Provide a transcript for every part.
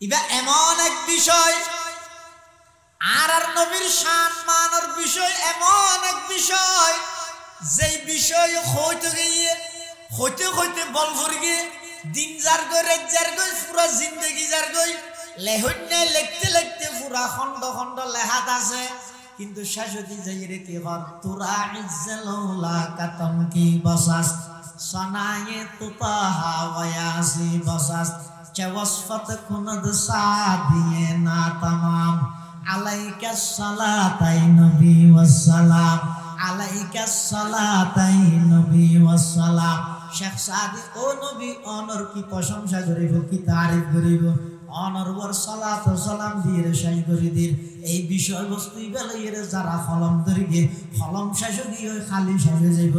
ইবা এমন এক বিষয় আর নবীর শান মানার বিষয় এমন এক বিষয় যেই বিষয় হইতে গিয়ে হইতে বল ভরে গিয়ে দিন যার গই রাত যার গই পুরা জিন্দেগি যার গই লেহন্যে লিখতে পুরা খন্ড খন্ড লেহাত আছে কিন্তু শেষতি যাই রে কি হর তুরা ইজ্জালুলা কাতম কি বসাস সনায়ে তুতাহা ওয়াসি বসাস চওয়াসফত কুনদ সাদিয়ে না তামাম আলাইকা সালাতাই নবী ওয়াসসালাম আলাইকা সালাতাই নবী ওয়াসসালাম শেখ সাদি ও নবী অনর কি প্রশংসা করিব কি তারিফ করিব অনর ওর সালাত ও সালাম দিয়ে শেষ করে দিন এই বিষয়বস্তু বেলাইয়ের যারা কলম ধরিগে কলম শেষ দিয়ে খালি শেষে যাইব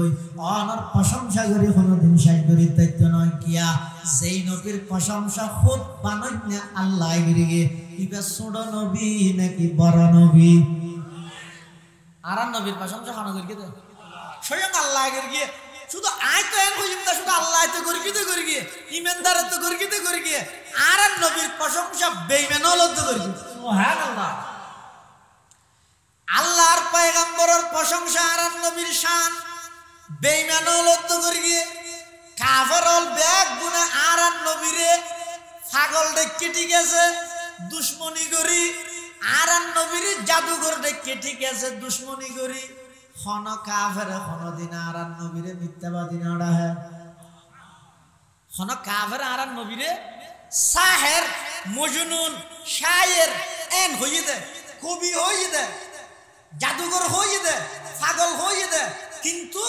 অনর প্রশংসা করে কোনোদিন শেষ করি দায়িত্ব নয় কিয়া যেই নবীর প্রশংসা খুদ বানান্য আল্লাহ গিরিগে ইবা ছোট নবী নাকি বড় নবী আর নবীর প্রশংসা খানো করি তো স্বয়ং আল্লাহ গিয়ে শুধু আয় তো এন হইম না শুধু আল্লাহ তো করি গিয়ে ইমানদার তো করি গিয়ে আর নবীর প্রশংসা বেঈমান হলো তো করি সুবহানাল্লাহ আল্লাহর পয়গম্বরের প্রশংসা আর নবীর শান বেঈমান হলো তো করি গিয়ে কাফের হল ব্যাগ গুনাহ আর নবীরে পাগল দেখে ঠিক আছে দুশমনি করি আর নবীরে জাদুঘর দেখে ঠিক আছে দুশমনি করি খন কাফের কোনদিন আর নবীরে মিথ্যাবাদী না ডাহে খন কাফের আর নবীরে সাহের মজনুন শায়ের এন হইয়ে দে কবি হইয়ে দে জাদুঘর হইয়ে দে পাগল হইয়ে দে কিন্তু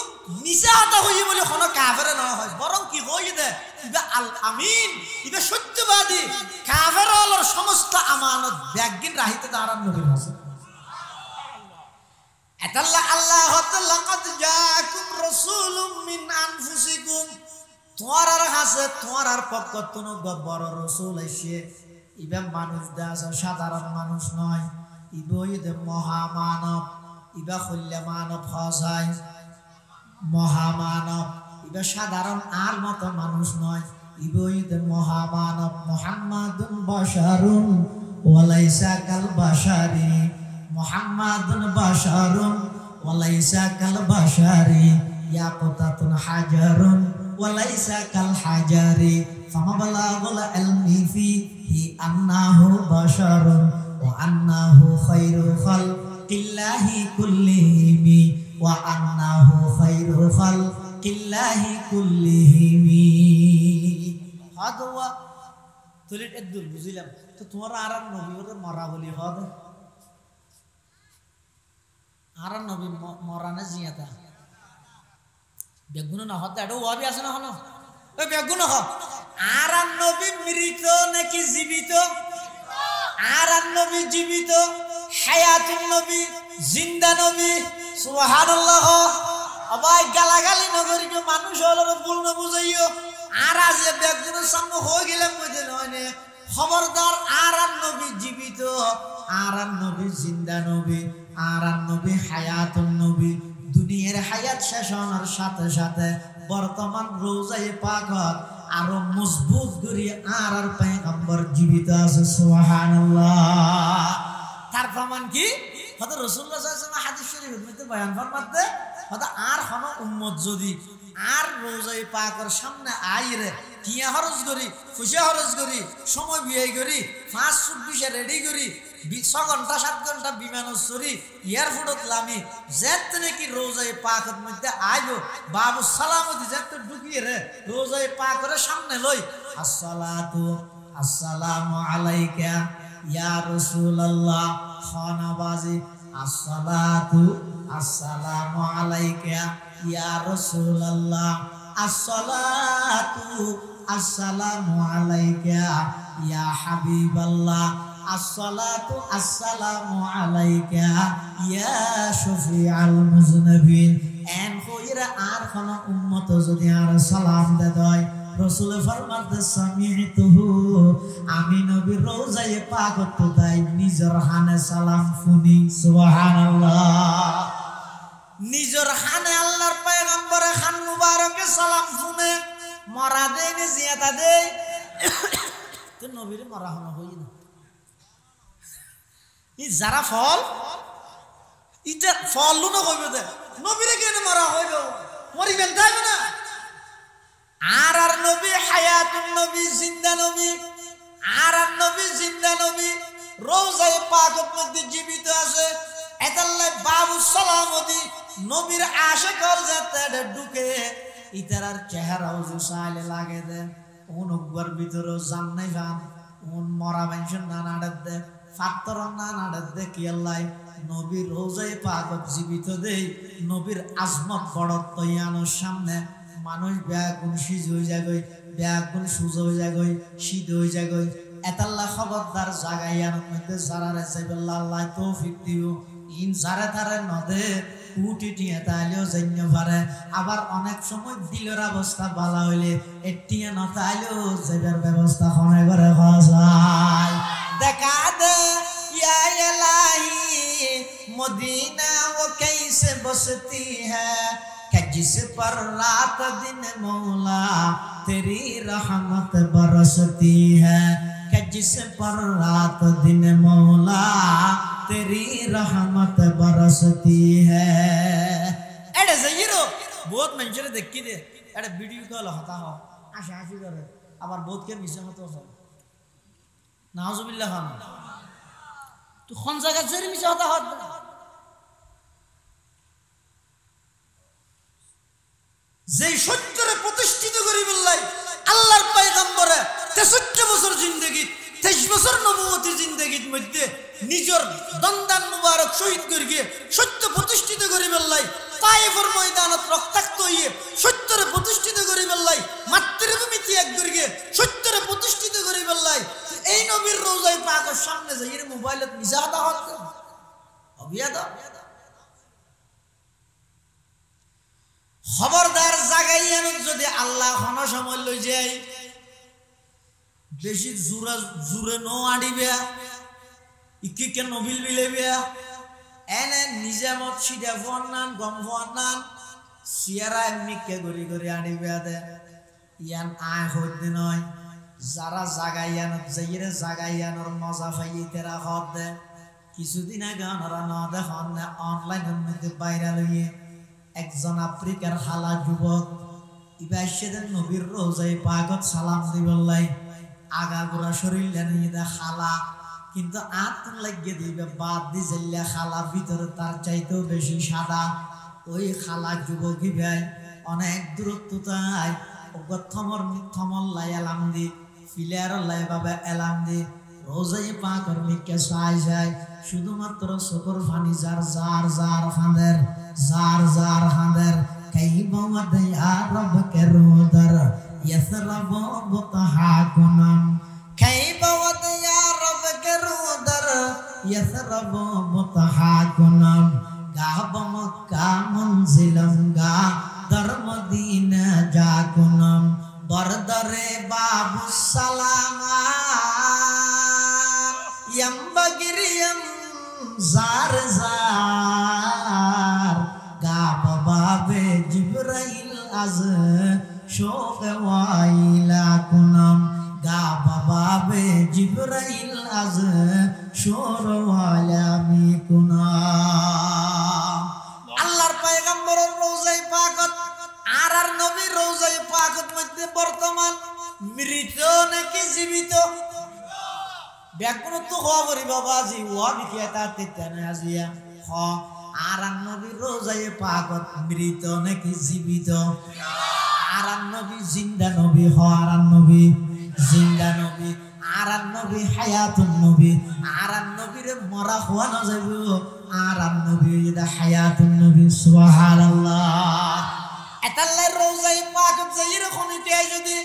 নিচে আতা হইয়ে বলে খন কাফের না হয় বরং কি হইয়ে দে ইবা আল আমিন ইবা সত্যবাদী কাফের হলোর সমস্ত আমানত ব্যাগিন রাহিতে দাঁড়ান নবীর আছে আতাল্লাহ আল্লাহ লাকাদ জাআকুম রাসূলুম মিন আনফুসিকুম তোমার কাছে তোমার পক্ষ থেকে বড় রাসূল আইছে ইবা মানুষ দাসা সাধারণ মানুষ নয় ইবা ইদে মহামানব ইবা কল্যাণ মানব হসাই মহামানব ইবা সাধারণ আর মতো মানুষ নয় ইবা ইদে মহামানব মুহাম্মাদুন বাশারুন ওয়ালাইসা কাল বাশারি মুহাম্মাদুন বাশারুন ওয়ালাইসা কাল বাশারি ইয়াকুতাতুন হাজারুন ওয়ালাইসা কাল হাজারি ফামাবালাগুল ইলমি ফিহি আন্নাহু বাশারুন ওয়া আন্নাহু খায়রু খালকিল্লাহি কুল্লিহিম ওয়া আন্নাহু খায়রু খালকিল্লাহি কুল্লিহিম হাদওয়া তুলিট একদুল বুঝিলাম তো তোমার আর নবীর মরা বলি হদ আর নবী মরানে জিয়াতা বেগুন না হতে এটা ওয়াবি আছে না হলো ওই বেগুন হ আর নবী মৃত নাকি জীবিত আর নবী জীবিত হায়াতুন নবী জিন্দা নবী সুবহানাল্লাহ আবাই গালাগালি নগরীকে মানুষ হলো ভুল না বুঝাইও আর আজ বেগুনের সঙ্গে হয়ে গেলাম বুঝে নয় খবরদার আর নবী জীবিত আর নবী জিন্দা নবী আর নবী হায়াতুন নবী দুনিয়ার হায়াত শেষ হওয়ার সাথে সাথে বর্তমান রোজায়ে পাকত আরো মজবুত করে আর পয়গম্বর জীবিত আছে সুবহানাল্লাহ তার প্রমাণ কি হয়তো রাসূলুল্লাহ সাল্লাল্লাহু আলাইহি ওয়াসাল্লাম হাদিস শরীফের মধ্যে বয়ান ফরমাতে হয়তো আর কোন উম্মত যদি আর রোজায়ে পাকের সামনে আইরে কিয়া খরচ করি পয়সা খরচ করি সময় ব্যয় করি 5-26 রেডি করি 6 ঘন্টা 7 ঘন্টা বিমান চড়ি এয়ারপোর্টত লামি যেত নাকি রোজায়ে পাকের মধ্যে আইব বাবু সালামতি যেত ঢুকিয়ে রে রোজায়ে পাকের সামনে লই আসসালাতু আসসালামু আলাইকা ইয়া রাসূলুল্লাহ খানাবাজি আসসালাতু আসসালামু আলাইকা ইয়া রাসূলুল্লাহ আসসালাতু আসসালামু আলাইকা ইয়া হাবিবাল্লাহ আসসালাতু আসসালামু আলাইকা ইয়া শফিআল মুজনাবিন এন কইরা আর কোন উম্মত যদি আর সালাম দেয় রাসূল ফরমাতে সামিতুহু আমি নবী রোজায়ে পাকত তাই নিজের হানে সালাম শুনি সুবহানাল্লাহ নিজের হানে আল্লাহর পয়গম্বরের খান মুবারকে সালাম শুনে মরা দেয় না জিয়াতা দেয় তো নবীর মরা হনা হই না ই যারা ফল ইটা ফল লুনো কইবে দে নবীরে কেন মারা হইব মরিবেন তাই না আর নবী হায়াতুন নবী জিন্দা নবী আর নবী জিন্দা নবী রওজায়ে পাকের মধ্যে জীবিত আছে এতাল্লাহ বাবু সালামতি নবীর আশিক হল যাতে ঢুকে ইতারার চেহারা ওজু সাইলে লাগে দে উন উগবার ভিতরে জান নাই জান উন মরা মানুষের নানাড়ে দে ফাত্তর নানাড়ে দে কি আল্লাহ নবীর রওজায়ে পাক জীবিত দেই নবীর আজমত বড়ত্ব ইয়ানোর সামনে মানুষ ব্যাগুন সিজ হয়ে যাগই ব্যাগুন সুজ হয়ে যাগই শীত হয়ে যাগই এতাল্লাহ খবরদার জাগাইয়ানোর মধ্যে যারারে চাইবেল্লা আল্লাহ তৌফিক দিও ইন যারে তারে নদে উটিটিয়া তাইলেও জান্য পারে আবার অনেক সময় দিলের অবস্থা ভালো হইলে এটিয়া না তাইলেও যাবার ব্যবস্থা হনে করে যায় দেখা দে ইয়া ইলাহি মদিনা ও कैसे बसती है कि जिस पर रात दिन मौला तेरी रहमत बरसती है कि जिस पर रात दिन मौला तेरी रहमत बरसती है एड़े जहीरो बहुत मंजरे देखी दे एड़े वीडियो कॉल होता हो आशा आशी करे আবার বহুত কে মিছে মতো হয় নাউজুবিল্লাহ খান তো কোন জায়গা জেরি মিছে হতা হত যে সত্যরে প্রতিষ্ঠিত করি বললাই আল্লাহর পয়গম্বরে 63 বছর জিন্দেগি 23 বছর নবুয়তের জিন্দেগির মধ্যে নিজের দন্দান মুবারক শহীদ করিয়ে সত্য প্রতিষ্ঠিত করি বললাই তায়েফের ময়দানত রক্তাক্ত হইয়ে সত্যরে প্রতিষ্ঠিত করি বললাই মাতৃভূমি ত্যাগ করিয়ে সত্যরে প্রতিষ্ঠিত করি বললাই এই নবীর রওজায়ে পাকের সামনে যাইয়ে মোবাইলত মিজাদা হচ্ছে অবিয়াদা খবরদার জাগাইয়ানো যদি আল্লাহ কোন সময় লই যাই বেশি জুরে নো আডিবে ইকি কে নবিল বিলেবে এনে নিজামত সিধা ফন্নান গম ফন্নান সিয়ারা এমনি কে গরি গরি আডিবে দে ইয়ান আয় হইতে নয় যারা জাগাইয়ানো যাইরে জাগাইয়ানোর মজা পাইয়ে তেরা হদ দে কিছুদিন আগে ওনারা না দেখুন অনলাইনের মধ্যে বাইরে লইয়ে একজন আফ্রিকার হালা যুবক ইবার সেদিন নবীর রওজায়ে পাকত সালাম দিবল্লাই আগাগোড়া শরীর নিয়ে খালা কিন্তু আত লাগিয়ে দিবে বাদ দি জেল্লা খালা ভিতরে তার চাইতেও বেশি সাদা ওই খালা যুবকই ভাই অনেক দূরত্ব তাই থমর লাই এলাম দি ফিলের লাই বাবা এলাম দি রওজায়ে পাকের মিকে চাই যায় শুধুমাত্র চোখের পানি যার যার যার খাঁদের जार जार हादर कई बहुत या रब के रोदर यसरब मुतहाकुनम कई बहुत या रब के रोदर यसरब मुतहाकुनम गाब मक्का मंजिलम गा दर मदीना जाकुनम बरदरे बाबु सलामा यम बगिरियम जार जार बाबे जिब्राइल आज शोक वाइला कुनम गा बाबे जिब्राइल आज शोर वाला मी कुनम আল্লাহর পয়গম্বরের রওজায়ে পাকত আর নবীর রওজায়ে পাকত মধ্যে বর্তমান মৃত নাকি জীবিত ব্যাকুণ তো হওয়া বলি বাবাজি ওয়া বিকিয়াতা তেতানে আজিয়া হ আর নবী রওজায়ে পাকত মৃত নাকি জীবিত আর নবী জিন্দা নবী হ আর নবী জিন্দা নবী আর নবী হায়াতুন নবী আর নবীরে মরা হওয়া না যাইব আর নবী এটা হায়াতুন নবী সুবহানাল্লাহ এতাল্লাহ রওজায়ে পাকত যাইরে খনিতে যদি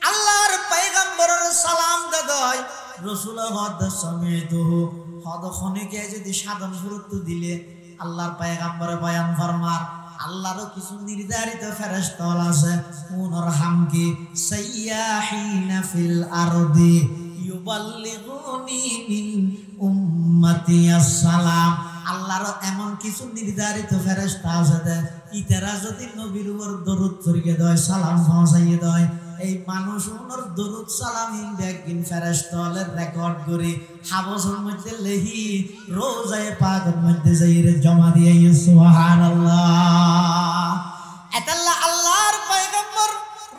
আল্লাহর পয়গম্বরের সালাম দেয় রাসূল হদ সমিতু হদ খনিকে যদি সাধন গুরুত্ব দিলে আল্লাহর পয়গম্বরে বয়ান ফরমার আল্লাহর কিছু নির্ধারিত ফেরেশতা আছে উনর হামকি সাইয়াহিনা ফিল আরদি ইউবাল্লিগুনি মিন উম্মতি আসসালাম আল্লাহর এমন কিছু নির্ধারিত ফেরেশতা আছে ইতারা যদি নবীর উপর দরুদ পড়িয়ে দেয় সালাম পৌঁছাইয়ে দেয় এই মানুষ ওনার দরুদ সালাম একদিন ফেরেশতাদের রেকর্ড করে হাবসের মধ্যে লেহি রোজায়ে পাকের মধ্যে যাইরে জমা দিয়ে সুবহানাল্লাহ। এতাল্লাহ আল্লাহর পয়গম্বর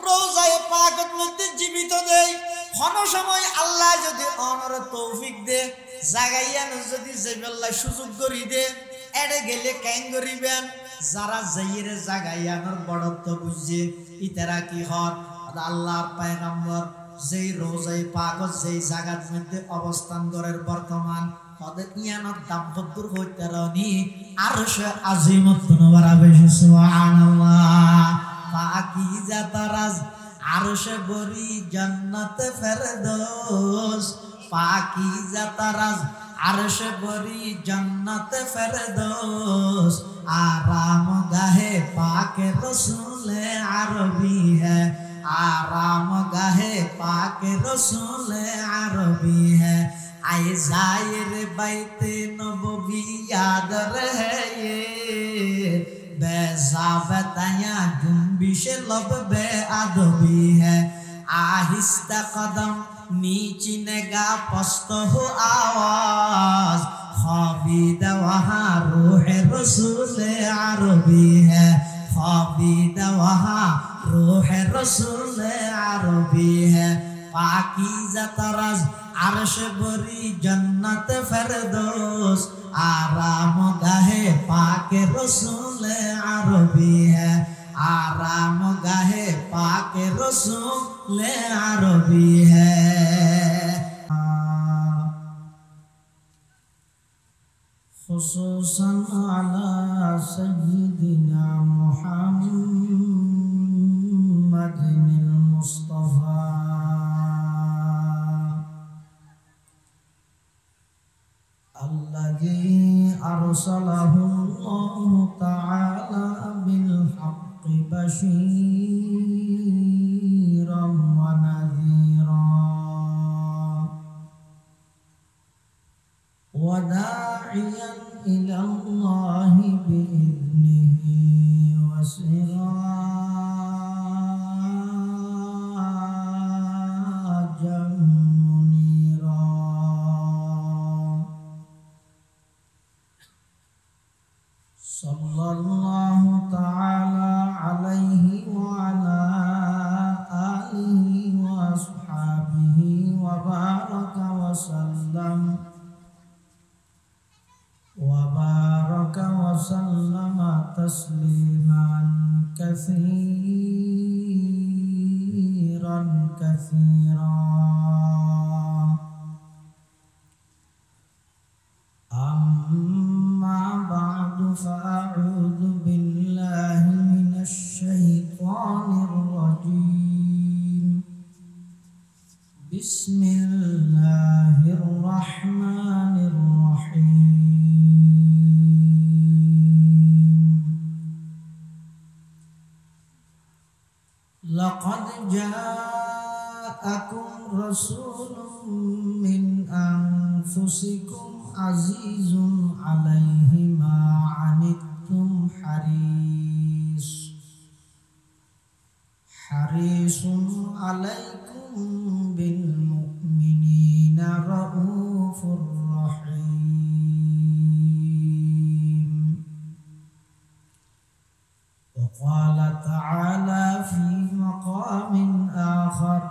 রোজায়ে পাকের মধ্যে জীবিত দেয়। কোন সময় আল্লাহ যদি অনর তৌফিক দে জাগাইয়ানো যদি যেবেলা সুযোগ করি দে এড়ে গেলে কেন করিবেন যারা যাইরে জাগাইয়ানোর বড়ত্ব বুঝে ইতারা কি হত আল্লাহর পয়গম্বর যেই রোজায়ে পাকত যেই জায়গার মধ্যে অবস্থান করেন বর্তমান তাদের ইয়ানত দাম্পত্যর হইতে রনি আরশে আজিমত নওয়ারা বেশি সুবহানাল্লাহ। পাকিজা তারাজ আরশে বরি জান্নাতে ফেরদৌস পাকিজা তারাজ আরশে বরি জান্নাতে ফেরদৌস आराम गाहे पाके रसूले अरबी है आराम गाहे पाके रसूले अरबी है आए जाहिर बैते नबवी याद रहे ये बेज़ाबताया जुम्बिश लब बे अदबी है आहिस्ता कदम नीचे नगा पस्त हो आवाज खाबिदा वहाँ रूह रसूल अरबी है खाबिदा वहाँ रूह रसूल अरबी है पाकीज़ा तरज़ अर्श बरी जन्नत फिरदौस आराम गाहे पाके रसूल अरबी है आराम गाहे पाके रसूल अरबी है। खुसूसन अला सय्यिदिना मुहम्मदिल मुस्तफा अल्लज़ी अरसलहु अल्लाहु तआला बिल हक़्क़ि बशीरन व नज़ीरा व दाइयन इला अल्लाहि बिइज़्निहि व सिराजन मुनीरा। सल्लल्लाहु तआला अलैहि व अला आलिहि व अस्हाबिहि व बारका व सल्लम وبارك وسلم تسليما كثيرا كثيرا أما بعد فأعوذ بالله من الشيطان الرجيم بسم الله الرحمن الرحيم لقد جاءكم رسول من أنفسكم عزيز عليه ما عنتم حريص عليكم بالمؤمنين رؤوف رحيم. وقال تعالى في مقام آخر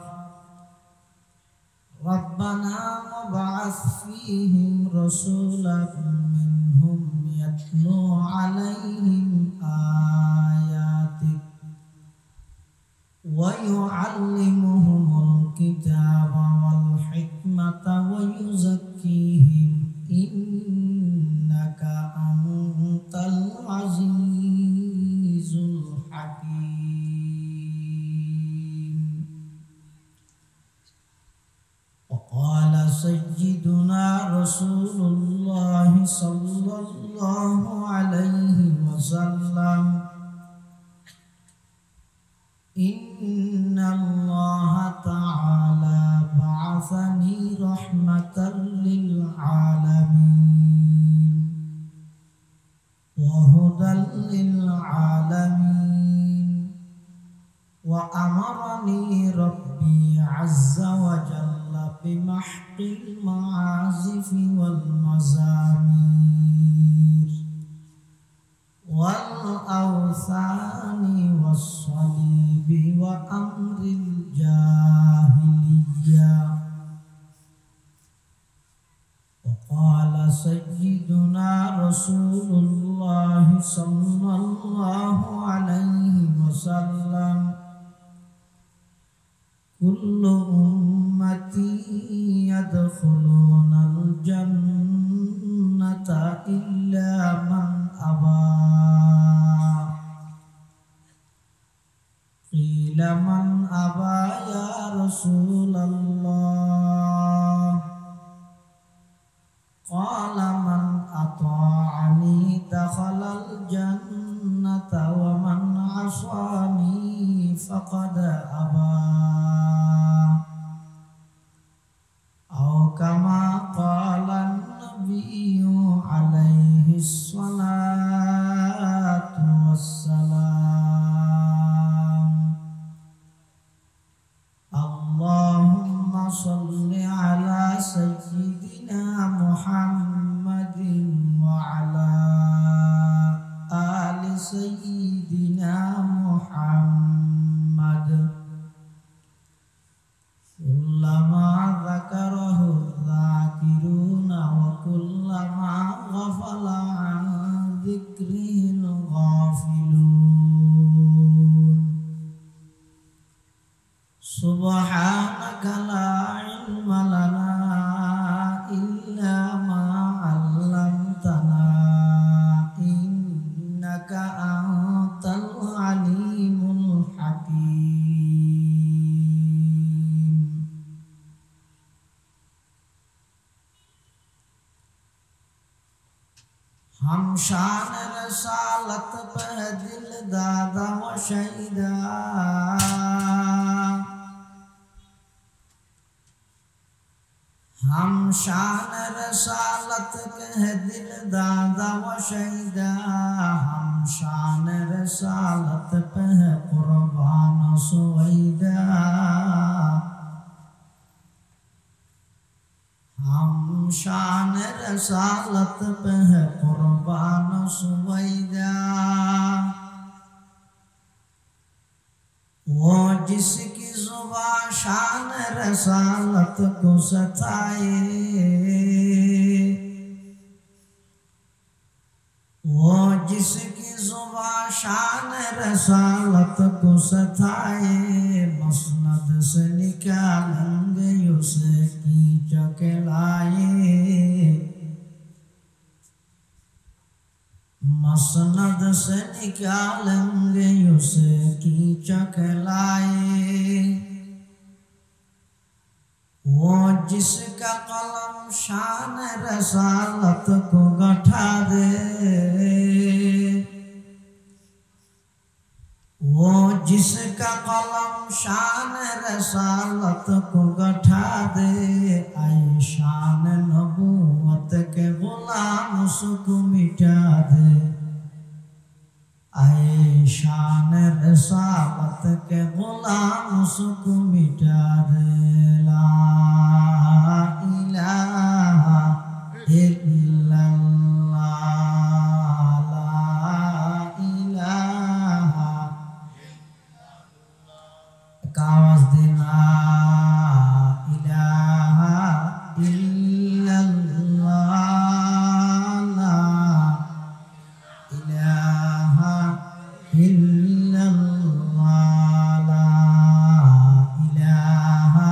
ربنا وابعث فيهم رسولا منهم يتلو عليهم آياتك ويعلمهم الكتاب والحكمة ويزكيهم إنك أنت العزيز الحكيم. وقال سيدنا رسول الله صلى الله عليه وسلم إن الله تعالى بعثني رحمة للعالمين وهدى للعالمين وأمرني ربي عز وجل بمحق المعازف والمزامير والأوثان والصليب وأمر الجاهلية. وقال سيدنا رسول الله صلى الله عليه وسلم كل أمتي يدخلون الجنة إلا من أبى. قيل من أبى يا رسول الله؟ قال من أطاعني دخل الجنة ومن عصاني فقد أبى. أو كما قال النبي عليه الصلاة والسلام. اللهم صل على سيدنا محمد وعلى آل سيدنا محمد كلما ذكره الذاكرون وكلما غفل عن ذكره الغافلون. سبحانك لا علم لنا إلا ما علمتنا إنك أنت العليم الحكيم. हम शान रसालत पे दिल दादा व शहीदा। हम शान रसालत के दिल दादा व शहीदा। हम शान रसालत पे कुर्बान सुवैदा। हम शान रसालत पे कुर्बान सुवैदा। वो जिसकी जुबान शान रसालत को सताए, वो जिसकी जुबान शान रसालत को सताए, मसनद से निकालेंगे उसे कीच के लाए। मसनद से निकालेंगे उसे कीच के लाए। वो जिसका कलम शान रसालत को गठा दे, वो जिसका कलम शान रसालत को गठा दे, आई शान नबूवत के गुलाम उसको मिटा दे। आई शान रसालत के गुलाम उसको मिटा दे। ला इलाहा इल्लल्लाह, ला इलाहा। आवाज देना इलाहा इल्लल्लाह, ला इलाहा इल्लल्लाह, ला इलाहा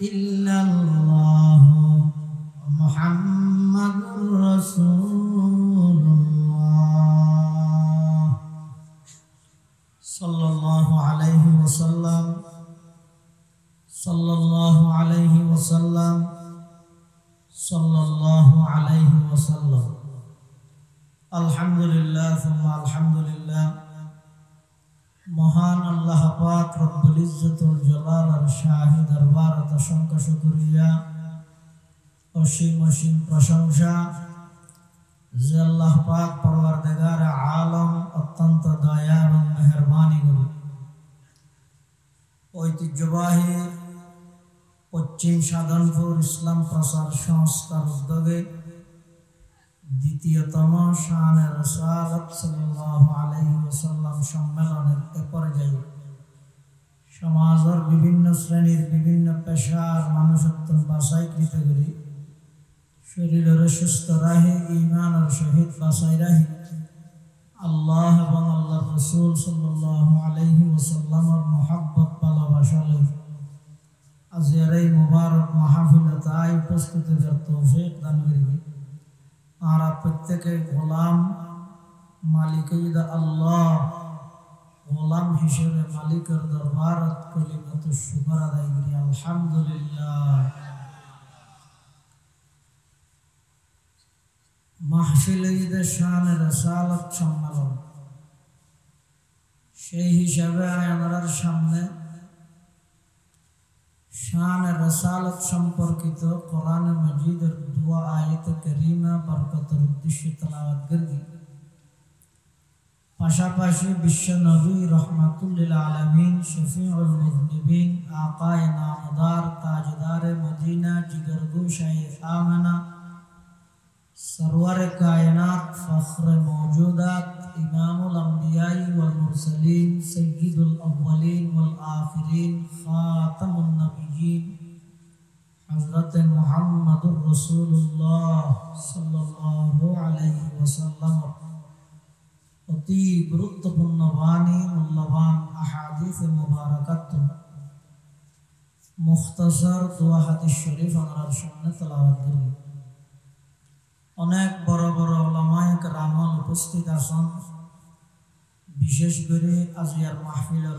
ইল্লাল্লাহু মুহাম্মাদুর রাসূলুল্লাহ সাল্লাল্লাহু আলাইহি ওয়াসাল্লাম সাল্লাল্লাহু আলাইহি ওয়াসাল্লাম সাল্লাল্লাহু আলাইহি ওয়াসাল্লাম। আলহামদুলিল্লাহ সুম্মা আলহামদুলিল্লাহ। মহান আল্লাহ পাক রব্বুল ইজ্জতুল জালালের শাহী দরবারত অসংখ্য শুকরিয়া, অসীম অসীম প্রশংসা যে আল্লাহ পাক পরওয়ারদিগার আলম অত্যন্ত দয়া এবং মেহেরবানি করে ঐতিহ্যবাহী পশ্চিম সাধনপুর ইসলাম প্রচার সংস্থার উদ্যোগে দ্বিতীয়তম শানে রাসূলুল্লাহ সাল্লাল্লাহু আলাইহি ওয়াসাল্লাম সম্মেলনের এ পর্যায়ে সমাজের বিভিন্ন শ্রেণীর বিভিন্ন পেশার মানুষত্ব বাছাইকৃত করে শরীরের সুস্থ রাহে ঈমানের সহিত বাছাই রাহে আল্লাহ এবং আল্লাহর রাসূল সাল্লাল্লাহু আলাইহি ওয়াসাল্লামের মহব্বত ভালোবাসা লই আজকের এই মুবারক মাহফিলে তাই উপস্থিতির তৌফিক দান করিবে। আর প্রত্যেকে গোলাম মালিক আল্লাহ গোলাম হিসেবে মালিকের দরবারত কলিমাত শুকর আদায় করি আলহামদুলিল্লাহ। মাহফিল ঈদে শানে রাসালত সম্মেলন, সেই হিসাবে আমাদের সামনে শানে রাসালত সম্পর্কিত কোরআন মাজিদের দুয়া আয়াত কারীমা বরকতের উদ্দেশ্যে তেলাওয়াত করি। পাশাপাশি বিশ্ব নবী রহমাতুল লিল আলামিন শফিউল মুযনিবিন আকায়ে নামদার তাজদারে মদিনা জিগরগোশায়ে আমেনা সরওয়ারে কায়নাত ফখরে মওজুদাত ইমামুল আম্বিয়াই ওয়াল মুরসালিন সাইয়্যিদুল আউওয়ালিন ওয়াল আখিরিন খাতামুন নবিয়্যিন হযরত মুহাম্মদুর রাসূলুল্লাহ সাল্লাল্লাহু আলাইহি ওয়াসাল্লাম অতি গুরুত্বপূর্ণ বাণী মূল্যবান আহাদিস মুবারাকাত মুখতাসার দোয়া হাদিস শরীফ আমার সামনে তেলাওয়াত করি। অনেক বড় বড় উলামায়ে কেরাম উপস্থিত আছেন, বিশেষ করে আজিয়ার মাহফিলের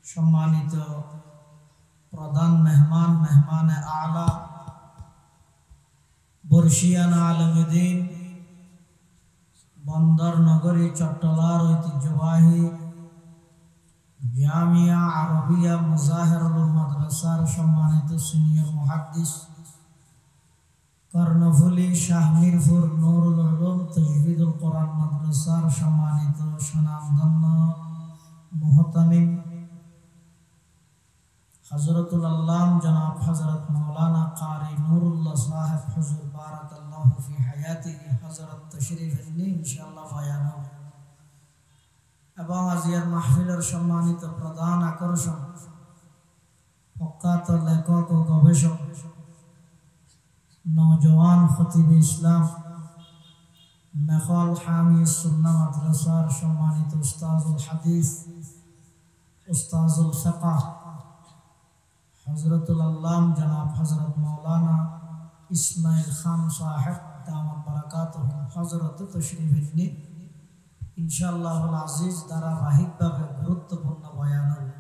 সম্মানিত প্রধান মেহমান মেহমানে আলা বর্ষিয়ান আলমদ্দিন বন্দর নগরী চট্টলার ঐতিহ্যবাহী জামিয়া আরবিয়া মুজাহিরুল মাদ্রাসার সম্মানিত সিনিয়র মুহাদ্দিস কর্ণফুলী শাহ মিরপুর নুরুল উলুম তাজবিদুল কোরআন মাদ্রাসার সম্মানিত সুনামধন্য মুহতামিম হযরতুল আল্লাম জনাব হযরত মাওলানা কারি নুরুল্লাহ সাহেব হুজুর বারাকাল্লাহু ফি হায়াতিহি হযরত তশরীফ আননি ইনশাআল্লাহ বয়ান হবে। এবং আজিয়ার মাহফিলের সম্মানিত প্রধান আকর্ষণ প্রখ্যাত লেখক ও গবেষক নওজওয়ান খতিব ইসলাম মেখল হামি সুন্নাহ মাদ্রাসার সম্মানিত উস্তাজুল হাদিস উস্তাজুল ফিকহ হযরতুল আল্লাম জনাব হযরত মাওলানা ইসমাইল খান সাহেব দামাত বারাকাতুহু হযরত তশরীফ আননি ইনশাআল্লাহুল আজিজ ধারাবাহিকভাবে গুরুত্বপূর্ণ বয়ান হবে।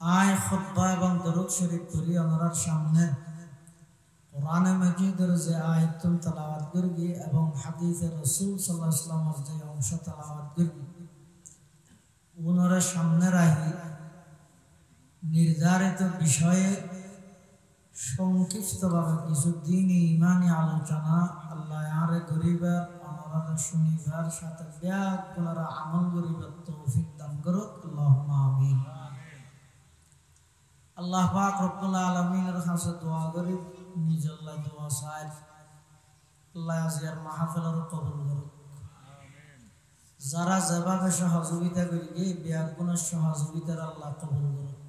আয় খুতবা এবং দরুদ শরীফ পড়ি আমার সামনে কোরআন মাজিদের যে আয়াতুল তেলাওয়াত করবি এবং হাদিসে রাসূল সাল্লাল্লাহু আলাইহি ওয়াসাল্লামের যে অংশ তেলাওয়াত করবি ওনার সামনে রাখি নির্ধারিত বিষয়ে সংক্ষিপ্তভাবে কিছু দ্বীনি ইমানি আলোচনা আল্লাহ আরে গরিবের আমরা শুনিবার সাথে ব্যাকুল আমল গরিবের তৌফিক দান করুক আল্লাহুম্মা আমিন। আল্লাহ পাক রব্বুল আলামিনের কাছে দোয়া করি নিজল্লা দোয়া চাই আল্লাহ আজিয়ার মাহফিলের কবুল করুক। যারা যেভাবে সহযোগিতা করি ব্যাকুলের সহযোগিতার আল্লাহ কবুল করুক।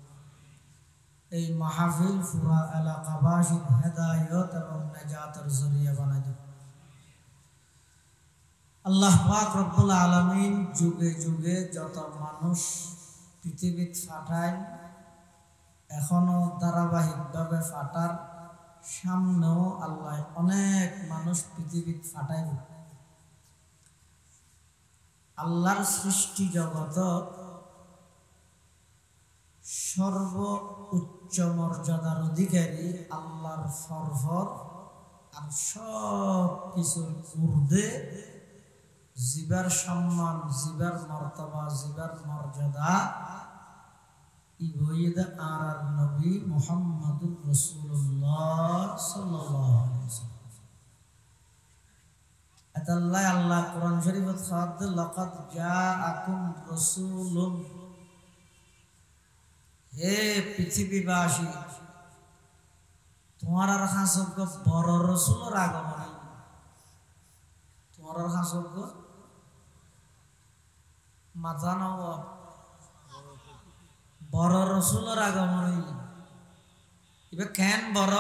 এই মাহফিল পুরা এলাকাবাসীর হেদায়েত এবং নাজাতের জরিয়া বানাই দিন। আল্লাহ পাক রব্বুল আলামিন যুগে যুগে যত মানুষ পৃথিবীতে পাঠায় এখনো ধারাবাহিকভাবে ফাটার, সামনেও আল্লাহ অনেক মানুষ পৃথিবীত ফাটাইব। আল্লাহর সৃষ্টি জগত সর্ব উচ্চ মর্যাদার অধিকারী আল্লাহর ফরফর, আর সব কিছুর ঊর্ধ্বে জিবার সম্মান, জিবার মর্তবা, জিবার মর্যাদা ইবইদ আর নবী মুহাম্মদুর রাসূলুল্লাহ সাল্লাল্লাহু আলাইহি ওয়াসাল্লাম। আল্লাহ আল্লাহ কোরআন শরীফত খাদ লাকাদ জাআকুম রাসূলুন, হে পৃথিবীবাসী তোমার হাসক বড় রসুলের আগমন, তোমার হাসক মাথা নাও বড় রসুলের আগমন। এবার কেন বড়?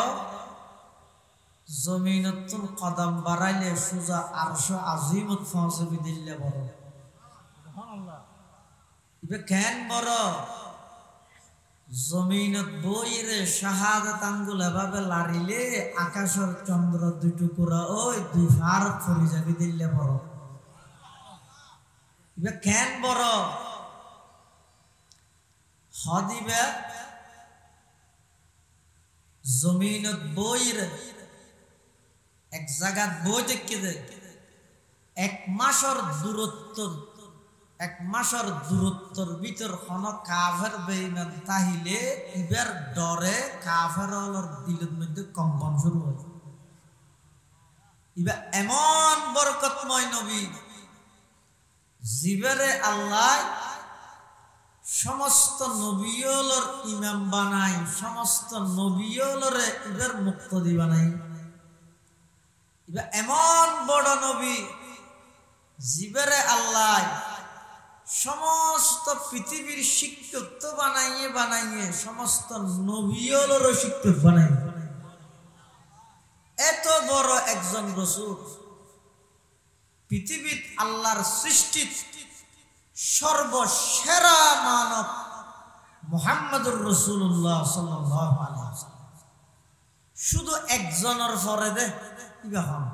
জমিনতুল কদম বাড়াইলে সুজা আরশ আজিমত পৌঁছে দিলে বড়। এবার কেন বড়? জমিনত বইরে শাহাদাত আঙ্গুল এভাবে লাড়িলে আকাশের চন্দ্র দুই টুকুরা ওই দুই ফার ফরি যাবি দিলে বড়। এবার কেন বড়? হদিবে জমিনত বইরে এক জায়গা বই দেখে দে, এক মাসের দূরত্বর ভিতর কোন কাফের বেঈমান তাহিলে ইবার ডরে কাফেরর দিলের মধ্যে কম্পন শুরু হয়। ইবা এমন বরকতময় নবী জিবারে আল্লাহ সমস্ত নবীওলর ইমাম বানাই, সমস্ত নবীওলরে ইবার মুক্তদি বানাই। ইবা এমন বড় নবী জিবারে আল্লাহ সমস্ত পৃথিবীর শিক্ষক বানাইয়ে সমস্ত নবীওলরও শিক্ষক বানাই। এত বড় একজন রাসূল পৃথিবীত আল্লাহর সৃষ্টিত সর্বসেরা মানব মুহাম্মদুর রাসূলুল্লাহ সাল্লাল্লাহু আলাইহি ওয়াসাল্লাম। শুধু একজনের পরে দে ইবা হন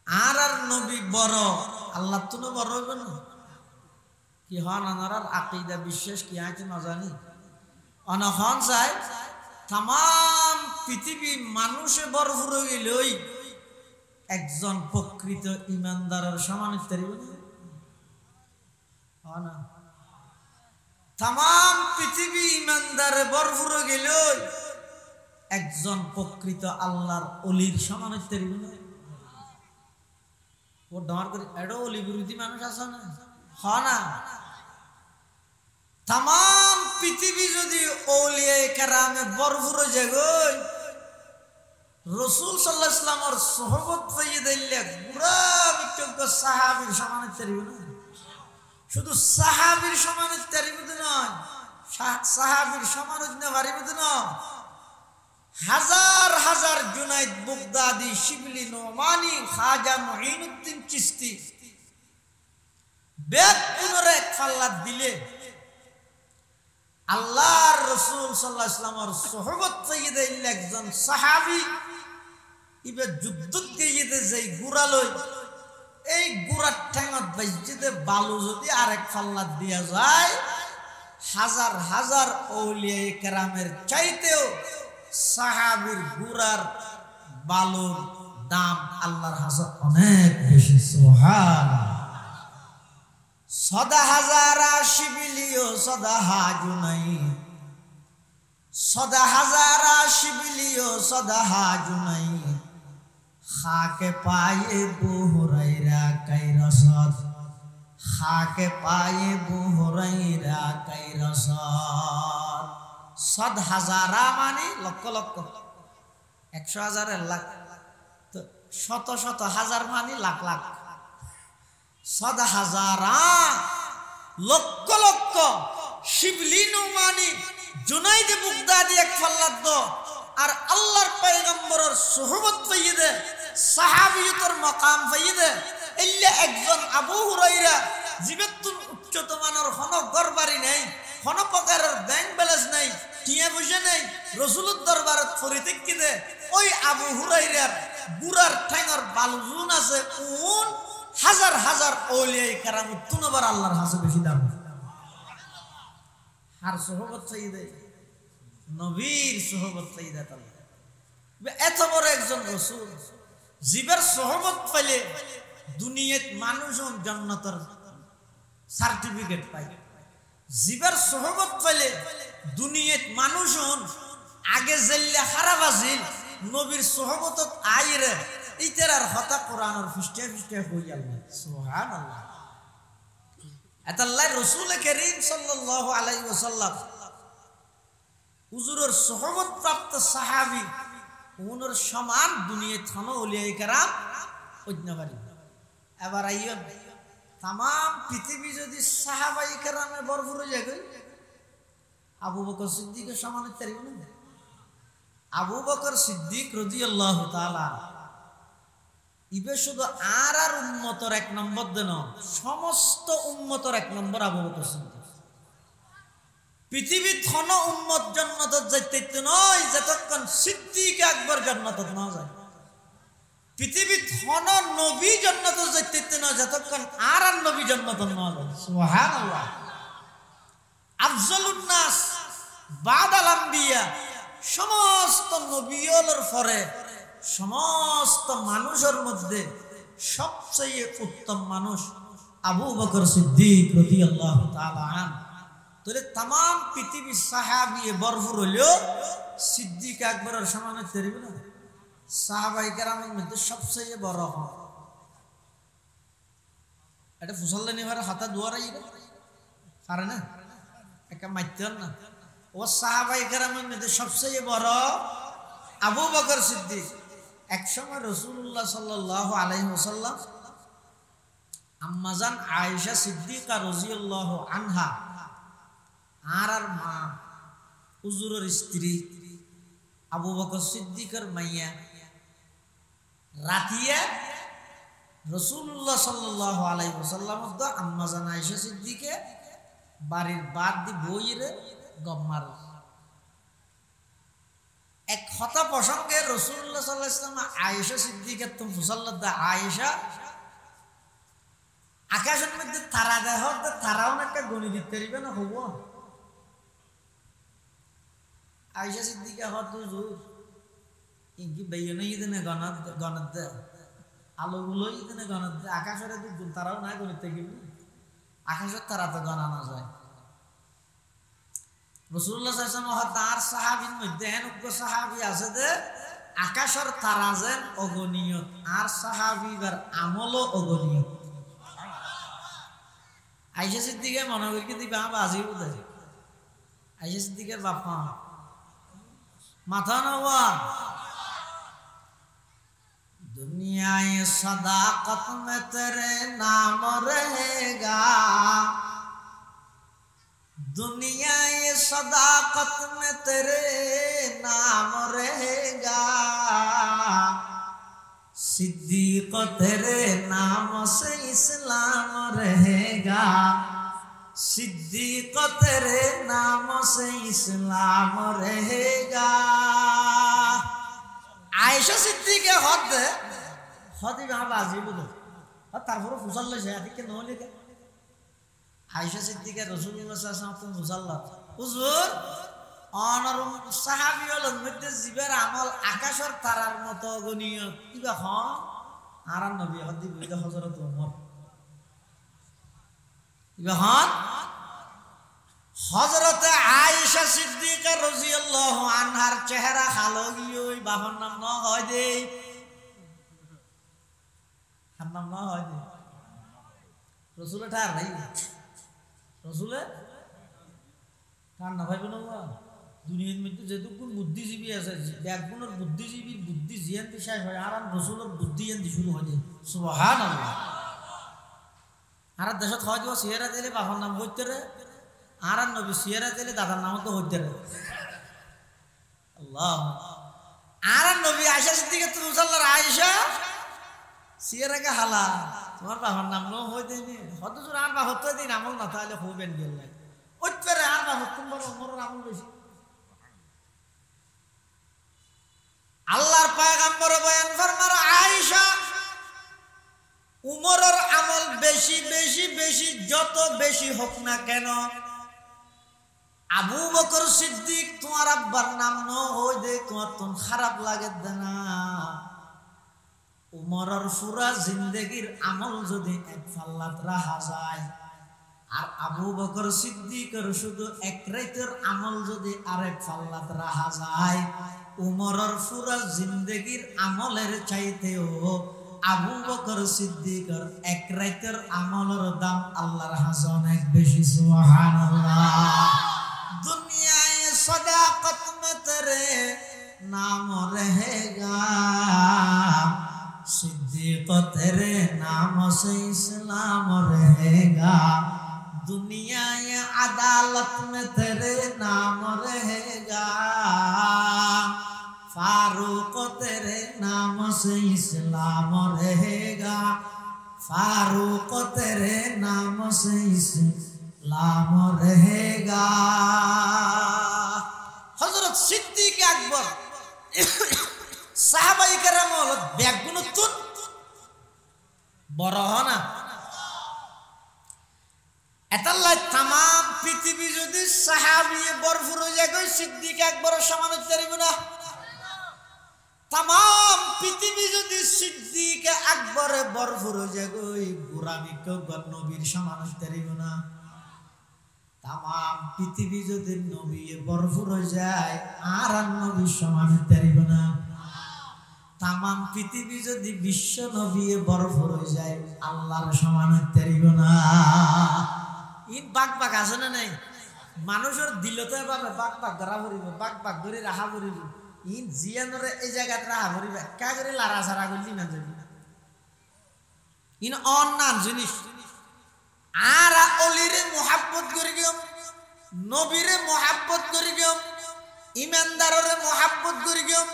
আর নবী বড়, আল্লাহ তো বড় হইবে না কি হন? আনার আকীদা বিশ্বাস কি আছে না জানি। অনহন চাই তাম পৃথিবী মানুষে ভরপুর হয়ে গেল একজন প্রকৃত ইমানদারের সমান না। তাম পৃথিবী ইমানদারে ভরপুর গেল একজন প্রকৃত আল্লাহর অলির সমান না। ও ডর করে এডো অলি বিরোধী মানুষ আছে না? না, তাম পৃথিবী যদি ওলিয়া কেরামে ভরপুর জায়গায় রাসূল সাল্লাল্লাহু আলাইহি ওয়াসাল্লামের সোহবত পাইয়ে দিলে পুরা বিজ্ঞ সাহাবীর সমানের তারিব না। শুধু সাহাবীর সমানের তারিব নয়, সাহাবীর সমানের পারিব না। হাজার হাজার জুনাইদ বুগদাদি, শিবলি নোমানি, খাজা মুঈনুদ্দিন চিশতি বেদ পুনরে ফাল্লাত দিলে আল্লাহর রাসূল সাল্লাল্লাহু আলাইহি ওয়াসাল্লামের সোহবত পাইয়ে দিলে একজন সাহাবী ইবে যুদ্ধত গিয়ে যাই গুড়া লই, এই গুড়ার ঠ্যাঙত বাইজে বালু যদি আরেক ফাল্লাত দিয়া যায় হাজার হাজার আউলিয়া কেরামের চাইতেও সাহাবীর গুড়ার বালুর দাম আল্লাহর হাজার অনেক বেশি। সুবহানাল্লাহ। সদা হাজারা শিবিলিও সদা হাজুনাই, সদা হাজারা শিবিলিও সদা হাজুনাই, খাকে পায়ে বুহুরাইরা কাইরসদ, খাকে পায়ে বুহুরাইরা কাইরসদ। সদ হাজারা মানে লক্ষ লক্ষ, 100,000 লাখ, তো শত শত হাজার মানে লাখ লাখ। সদ হাজারা লক্ষ লক্ষ শিবলি নোমানি জুনাইদ বুগদাদি এক ফাল্লাত দো আর আল্লাহর পয়গম্বরের সুহবত পাইয়ে দে, সাহাবিয়তের মাকাম পাইয়ে দে। এল্লে একজন আবু হুরাইরা জীবতুল উচ্চতমানের হন গরবারি নেই, হন প্রকারের ব্যাংক ব্যালেন্স টিয়া বসে নেই রসুলের দরবারে পরিত্যক্তি দে ওই আবু হুরাইরার বুড়ার ঠ্যাঙর বালুজুন আছে কোন হাজার হাজার ওলিয়াই কারাম তুনবার আল্লাহর হাসে বেশি দাম আর সোহবত চাইদে নবীর সোহবত চাইদে তাল্লাহ এত বড় একজন রসুল জীবের সোহবত পাইলে দুনিয়াত মানুষজন জান্নাতের সার্টিফিকেট পায় জীবের সোহবত পাইলে দুনিয়াত মানুষজন আগে জেল্লা খারাপ আছিল নবীর সোহবতত আইরে ইতার হতা কোরআনের পৃষ্ঠা পৃষ্ঠা হই গেল সুবহানাল্লাহ আল্লাহ রাসূল করিম সাল্লাল্লাহু আলাইহি ওয়াসাল্লাম হুজুরের সোহবত প্রাপ্ত সাহাবী উনার সমান দুনিয়াত খানো ওলিয়ায়ে কেরাম হইতে পারে এবার আইয়ো তাম পৃথিবী যদি সাহাবায়ে কেরামে ভরপুর হয়ে যায় আবু বকর সিদ্দিকের সমান হইতে পারবে না আবু বকর সিদ্দিক রাদিয়াল্লাহু তাআলা ইবে শুধু আর উম্মতের এক নম্বর দেন সমস্ত উম্মতের এক নম্বর আবু বকর সিদ্দিক পৃথিবীর থন উম্মত জান্নাতত যাইতে নয় যতক্ষণ সিদ্দিক আকবর জান্নাতত না যায় পৃথিবীর থন নবী জান্নাতত যাইতে নয় যতক্ষণ আর নবী জান্নাতত না যায় সুবহানাল্লাহ আফজালুন নাস বাদাল আম্বিয়া সমস্ত নবীদের পরে সমস্ত মানুষের মধ্যে সবচেয়ে উত্তম মানুষ আবু বকর সিদ্দিক রাদিয়াল্লাহু তাআলা আনহু তোরে तमाम পৃথিবীর সাহাবী ভরপুর হলেও সিদ্দিক আকবরের সমান হতে পারবে না সাহাবায়ে কেরামের মধ্যে সবচেয়ে বড় হন এটা ফুসল্লা নিবার হাতা দুয়ারাই পারে না একা মাইতেন না ও সাহাবায়ে কেরামের মধ্যে সবচেয়ে বড় আবু বকর সিদ্দিক এক সময় রাসূলুল্লাহ সাল্লাল্লাহু আলাইহি ওয়াসাল্লাম আম্মাজান আয়েশা সিদ্দিকা রাদিয়াল্লাহু আনহা আর মা হুজুরের স্ত্রী আবু বকর সিদ্দিকের মাইয়া রাতিয়া রাসূলুল্লাহ সাল্লাল্লাহু আলাইহি ওয়াসাল্লাম তো আম্মাজান আয়েশা সিদ্দিকে বাড়ির বাদ দি বইরে গম্মার এক কথা প্রসঙ্গে রাসূলুল্লাহ সাল্লাল্লাহু আলাইহি ওয়াসাল্লাম আয়েশা সিদ্দিকা তো মুসাল্লাদা আয়েশা আকাশের মধ্যে তারা দেহ তারাও একটা গণি দিতে পারবে না হবো আয়েশা সিদ্দিকা হতো জোর ইনকি বেয়নে ইদনে গণত আলোগুলো ইদনে গণত আকাশের দুল তারাও না গণিতে গিয়ে আকাশের তারা তো গণানো যায় রাসূলুল্লাহ সাল্লাল্লাহু আলাইহি ওয়াসাল্লাম তার সাহাবীর মধ্যে এনক সাহাবী আছে যে আকাশের তারা যেন অগণীয় আর সাহাবীর আমলও অগণীয় আয়েশা সিদ্দিকা মনে করি কি দিবা বাজি বুঝাই আয়েশা সিদ্দিকার বাপা মাথা নওয়া दुनिया ये सदाकत में तेरे नाम रहेगा दुनिया ये सदाकत में तेरे नाम रहेगा सिद्दीक तेरे नाम से इस्लाम रहेगा सिद्दीक तेरे नाम से इस्लाम रहेगा आयशा सिद्दीके हद हदी बाबा अजीब दो तारপরে মুসাল্লা যায় আদিকে ন লেগে আয়েশা সিদ্দিকা রাসূলুল্লাহ সাল্লাল্লাহু আলাইহি ওয়াসাল্লাম মুসাল্লা হুজুর অনর সাহাবী হলের মধ্যে জীবের আমল আকাশের তারার মতো গণীয় কিবা হ আর নবী হদি বইতে হযরত ওমর কিবা হ হযরত আয়েশা সিদ্দিকা রাদিয়াল্লাহু আনহার চেহারা কালো গিয়ে ওই বাবার নাম ন হয় দে আর নাম ন হয় দে রাসূল ঠার নাই রাসূল কার না ভাইব না দুনিয়ার মধ্যে যেটুকু বুদ্ধিজীবী আছে ব্যাকগুণের বুদ্ধিজীবীর বুদ্ধি জিয়ান দিশাই হয় আর রাসূলের বুদ্ধি জিয়ান শুরু হয় দে সুবহানাল্লাহ আর দেশত হয় দিও সিয়ারা দিলে বাবার নাম হইতে রে আর নবী সিয়ারা দিলে দাদার নাম তো হইতে রে আল্লাহ আর নবী আয়েশা সিদ্দিকা তো মুসাল্লার আয়েশা সিয়ারা কে হালা তোমার বাবার নাম নো হইতে নি হত জোর আর বা হতে দিন আমল না তাহলে হবেন গেল ওইতে রে আর বা হতুম বড় ওমরের আমল বেশি আল্লাহর পয়গম্বর বয়ান ফরমার আয়েশা উমরের আমল বেশি বেশি বেশি যত বেশি হোক না কেন আবু বকর সিদ্দিক তোমার আব্বার নাম ন হই দে তোমার তো খারাপ লাগে না উমরের পুরা জিন্দেগীর আমল যদি এক পাল্লাত রাখা যায় আর আবু বকর সিদ্দিকের শুধু এক রাতের আমল যদি আরেক পাল্লাত রাখা যায় উমরের পুরা জিন্দেগীর আমলের চাইতেও আবু বকর সিদ্দিকের এক রাতের আমলের দাম আল্লাহর কাছে অনেক বেশি সুবহানাল্লাহ দুনিয়ায় সদাকত में तेरे नाम रहेगा सिद्दीक तेरे नाम से इस्लाम रहेगा दुनिया ये अदालत में तेरे नाम रहेगा फारूक तेरे नाम से इस्लाम रहेगा फारूक तेरे नाम से इस्लाम रहेगा हजरत सिद्दीक अकबर साहबाई करम ব্যাগগুলো তুন বড় হনা এতাল্লাহ তাম পৃথিবী যদি সাহাবী ভরপুর হয়ে যায় সিদ্দিক আকবরের সমান হতে পারবে না তাম পৃথিবী যদি সিদ্দিক আকবরে ভরপুর হয়ে যায় গোরামি কেউ নবীর সমান হতে পারবে না তাম পৃথিবী যদি নবী ভরপুর হয়ে যায় আর নবীর সমান হতে পারবে না তাম পৃথিবী যদি বিশ্ব নবী ভরপুর হয়ে যায় আল্লাহর সমান হতে পারবে না ইন বাক বাক আছে না নাই মানুষের দিলতে পাবে বাক বাক ধরা পড়িব বাক বাক ধরে রাখা পড়িব ইন জিয়ানরে এই জায়গাত রাখা পড়িব একা করে লারা সারা করলি না যাবি ইন অন্যান জিনিস আর অলিরে মোহাব্বত করি গিয়ম নবীরে মোহাব্বত করি গিয়ম ইমানদাররে মোহাব্বত করি গিয়ম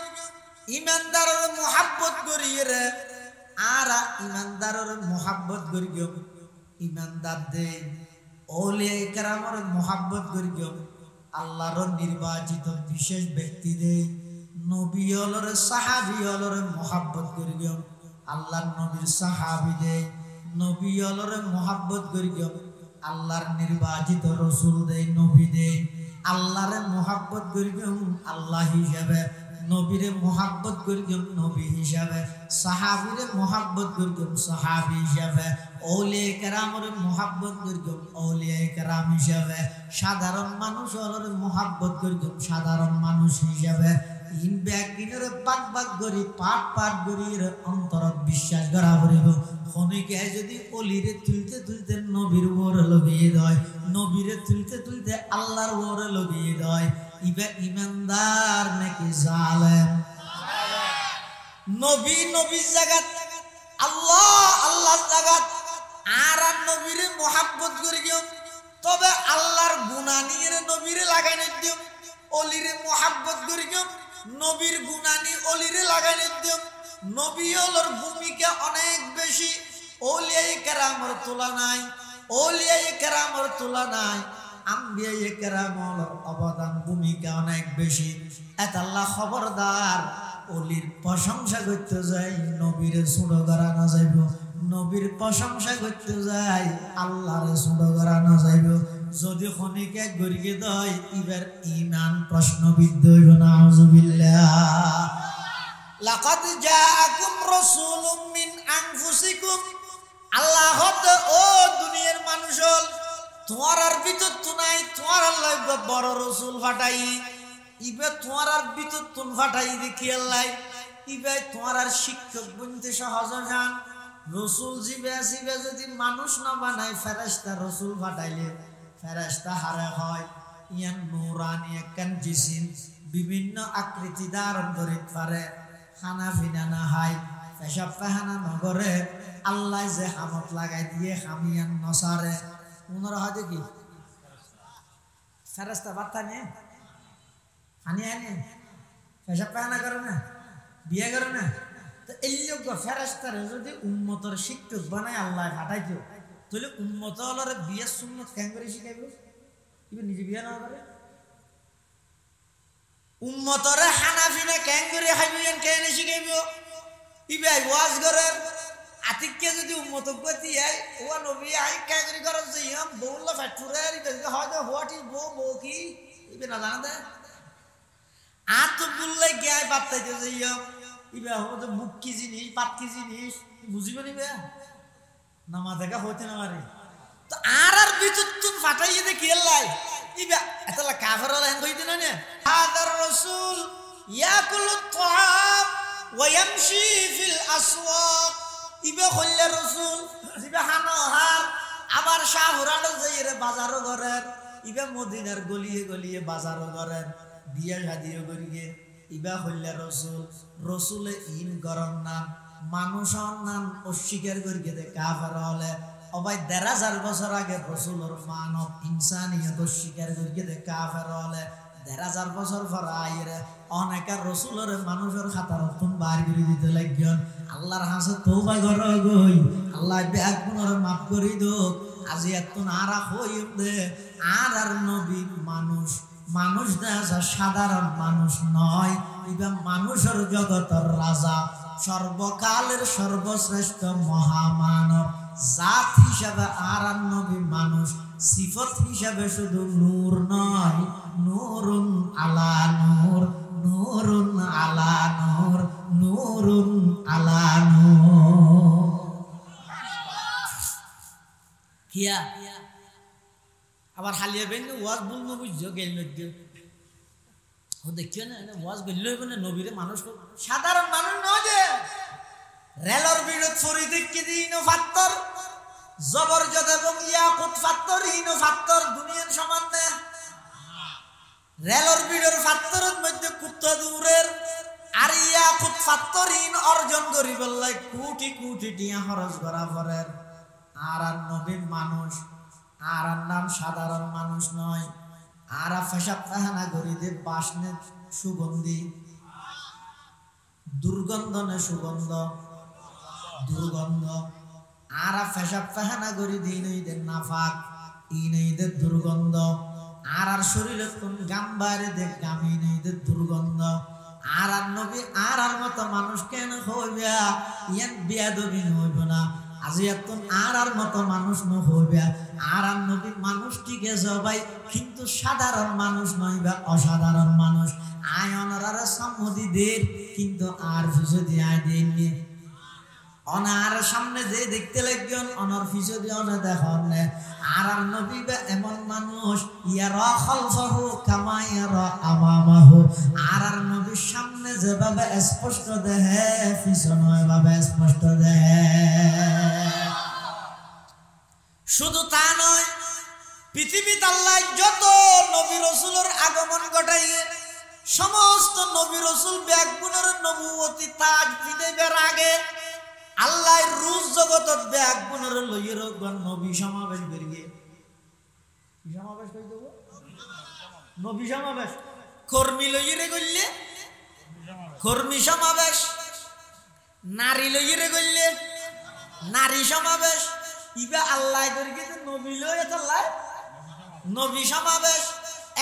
ইমানদাররে মোহাব্বত করি রে আর ইমানদাররে মোহাব্বত করি গিয়ম ইমানদার দে औलिया करामर मोहब्बत करियो আল্লাহর নির্বাচিত বিশেষ ব্যক্তিদের নবী হলর সাহাবী হলর মোহাব্বত করিও আল্লাহর নবীর সাহাবীদের নবী হলর মোহাব্বত করিও আল্লাহর নির্বাচিত রাসূলদের নবীদের আল্লাহর মোহাব্বত করিও আল্লাহ হিসাবে নবীরে মোহাব্বত করিও নবী হিসাবে সাহাবীরে মোহাব্বত করিও সাহাবী হিসাবে औलिया करामर मोहब्बत करियो औलिया कराम हिसाबे साधारण मानुष हलर मोहब्बत करियो साधारण मानुष हिसाबे इन ब्यागिनर पाक पाक करी पाठ पाठ करी अंतर विश्वास करा पड़िब खनिके यदि ओलिरे तुलते तुलते नबीर ओरे लगिए दय नबीरे तुलते तुलते आल्लाहर ओरे लगिए दय इबे ईमानदार नाकि जालेम नबी नबी जगत अल्लाह अल्लाह जगत আর নবীরে মোহাব্বত করি গিয়ে তবে আল্লাহর গুনাহ নিয়ে নবীরে লাগাইনে দিও অলিরে মোহাব্বত করি গিয়ে নবীর গুনাহ নি অলিরে লাগাইনে দিও নবী হলোর ভূমিকা অনেক বেশি औलिया কেরামের তুলনায় औलिया কেরামের তুলনায় আম্বিয়া কেরামের অবদান ভূমিকা অনেক বেশি এত আল্লাহ খবরদার অলির প্রশংসা করতে যাই নবীরে ছোট করা না যাইব নবীর প্রশংসা করতে যাই আল্লাহর ছোট করা না যাইব যদি খনিকে গরিকে দয় এবার ঈমান প্রশ্নবিদ্ধ হইব না আউযুবিল্লাহ লাকাদ জাআকুম রাসূলুম মিন আনফুসিকুম আল্লাহ হতে ও দুনিয়ার মানুষ তোমার আর ভিতর তো নাই তোমার আল্লাহ বড় রাসূল ফাটাই ইবে তোমার আর ভিতর তুন ফাটাই দেখি আল্লাহ ইবে তোমার আর শিক্ষক বনতে সহজ জান রসুল জিবে আসিবে যদি মানুষ না বানায় ফেরেশতা রসুল ফাটাইলে ফেরেশতা হারে হয় ইয়ান নূরানি একখান জিসিম বিভিন্ন আকৃতি ধারণ করে পারে খানা পিনা না হয় পেশাব পায়খানা নগরে আল্লাহ যে হামত লাগাই দিয়ে খামিয়ান নসারে ওনারা হয় কি ফেরেশতা বার্তা নিয়ে খানি আনে পেশাব পায়খানা করে না বিয়ে করে না এই লোক ফেরেশতারে যদি উম্মতের শিক্ষক বানায় আল্লাহ ফাটাইতো তাহলে উম্মত হলরে বিয়ের সুন্নত কেন করে শিখাইব এবার নিজে বিয়ে না করে উম্মতরে হানাফি না কেন করে খাইবেন কেন শিখাইব ইবাই ওয়াজ করেন আতিককে যদি উম্মত গতি আই ও নবী আই কেন করে করছ ইহাম বউলা ফ্যাক্টরে ইবে হয় হোয়াট ইজ বউ কি ইবে না জানা দে আত বুললে গায় বাপতাইতে যাইও ইবে হতো মুখ কি জিনিস পাত কি জিনিস বুঝিব নিবে নামা দেখা হইতে না মারে তো আর ভিতর তুম ফাটাইয়ে দে কেলাই ইবা এতলা কাফের হলা হেন কইতে না নে হাদার রাসূল ইয়াকুলু তাআম ওয়া ইয়ামশি ফিল আসওয়াক ইবা কইলে রাসূল ইবা হানহার আবার শাহরানো যাইরে বাজারও করেন ইবা মদিনার গলিয়ে গলিয়ে বাজারও করেন বিয়া শাদিও করিয়ে ইবা কইলে রাসূল রাসূলে ইন করন না মানুষের নাম অস্বীকার করিয়ে দে কাফের হলে অবাই ১৫০০ বছর আগে রাসূলের মানব ইনসানিয়ত অস্বীকার করিয়ে দে কাফের হলে ১৫০০ বছর পর আইরে অনেক রাসূলের মানুষের খাতার তুম বার করে দিতে লাগিয়ন আল্লাহর হাসে তওবা কর গই আল্লাহ বেয়াক গুনাহ মাফ করি দোক আজি এতন আরা হইম দে আর নবী মানুষ দেখা সাধারণ মানুষ নয় ইবা মানুষের জগতের রাজা সর্বকালের সর্বশ্রেষ্ঠ মহামানব জাত হিসাবে আর নবী মানুষ সিফত হিসাবে শুধু নূর নয় নূরুন আলা নূর নূরুন আলা নূর নূরুন আলা নূর কিয়া আবার হালিয়া বেন ওয়াজ বলবো বুঝছো গেল নদী ও দেখিও না ওয়াজ গেল না নবীরে মানুষ সাধারণ মানুষ নয় যে রেলর বিরোধ ফরিদে কি দিন ফাত্তর জবরজদ এবং ইয়াকুত ফাত্তর হিনো ফাত্তর দুনিয়ার সমান না রেলর বিরোধ ফাত্তরের মধ্যে কুত্তা দূরের আর ইয়াকুত ফাত্তরহীন অর্জন করি বললাই কোটি কোটি টিয়া খরচ করা পরে আর নবী মানুষ আর নাম সাধারণ মানুষ নয় আর পেশাব পায়খানা করি দে বাসনে সুগন্ধি দুর্গন্ধনে সুগন্ধ দুর্গন্ধ আর পেশাব পায়খানা করি দিন ঈদের নাফাক ঈদের দুর্গন্ধ আর শরীরে কোন গাম বাইরে দেখ গামি ঈদের দুর্গন্ধ আর নবী আর মতো মানুষ কেন হইবে ইয়ান বিয়াদবি হইব না আজি এখন আর মতো মানুষ ন হইবে আর নবী মানুষ ঠিক আছে ভাই কিন্তু সাধারণ মানুষ নয় বা অসাধারণ মানুষ আয় অনারা সম্মতিদের কিন্তু আর ফিসে দিয়ে আয় দেননি অনার সামনে যে দেখতে লাগবেন অনার ফিসে দিয়ে অনে দেখুন আর নবী এমন মানুষ ইয়ারা খালফাহু কামা ইয়ারা আমামাহু আর নবীর সামনে যেভাবে স্পষ্ট দেখে পিছনে ভাবে স্পষ্ট দেখে শুধু তা নয় পৃথিবীতে আল্লাহ যত নবী রাসূলের আগমন ঘটাইয়ে সমস্ত নবী রাসূল ব্যাগুণের নবুয়তি তাজ ফিদেবার আগে আল্লাহ রূজ জগতত ব্যাগুণের লইয়ের নবী সমাবেশ করিয়ে সমাবেশ কই দেব নবী সমাবেশ কর্মী লইয়েরে গইলে কর্মী সমাবেশ নারী লইয়েরে গইলে নারী সমাবেশ ইবা আল্লাহ করিয়ে নবী লইয়ে আল্লাহ নবী সমাবেশ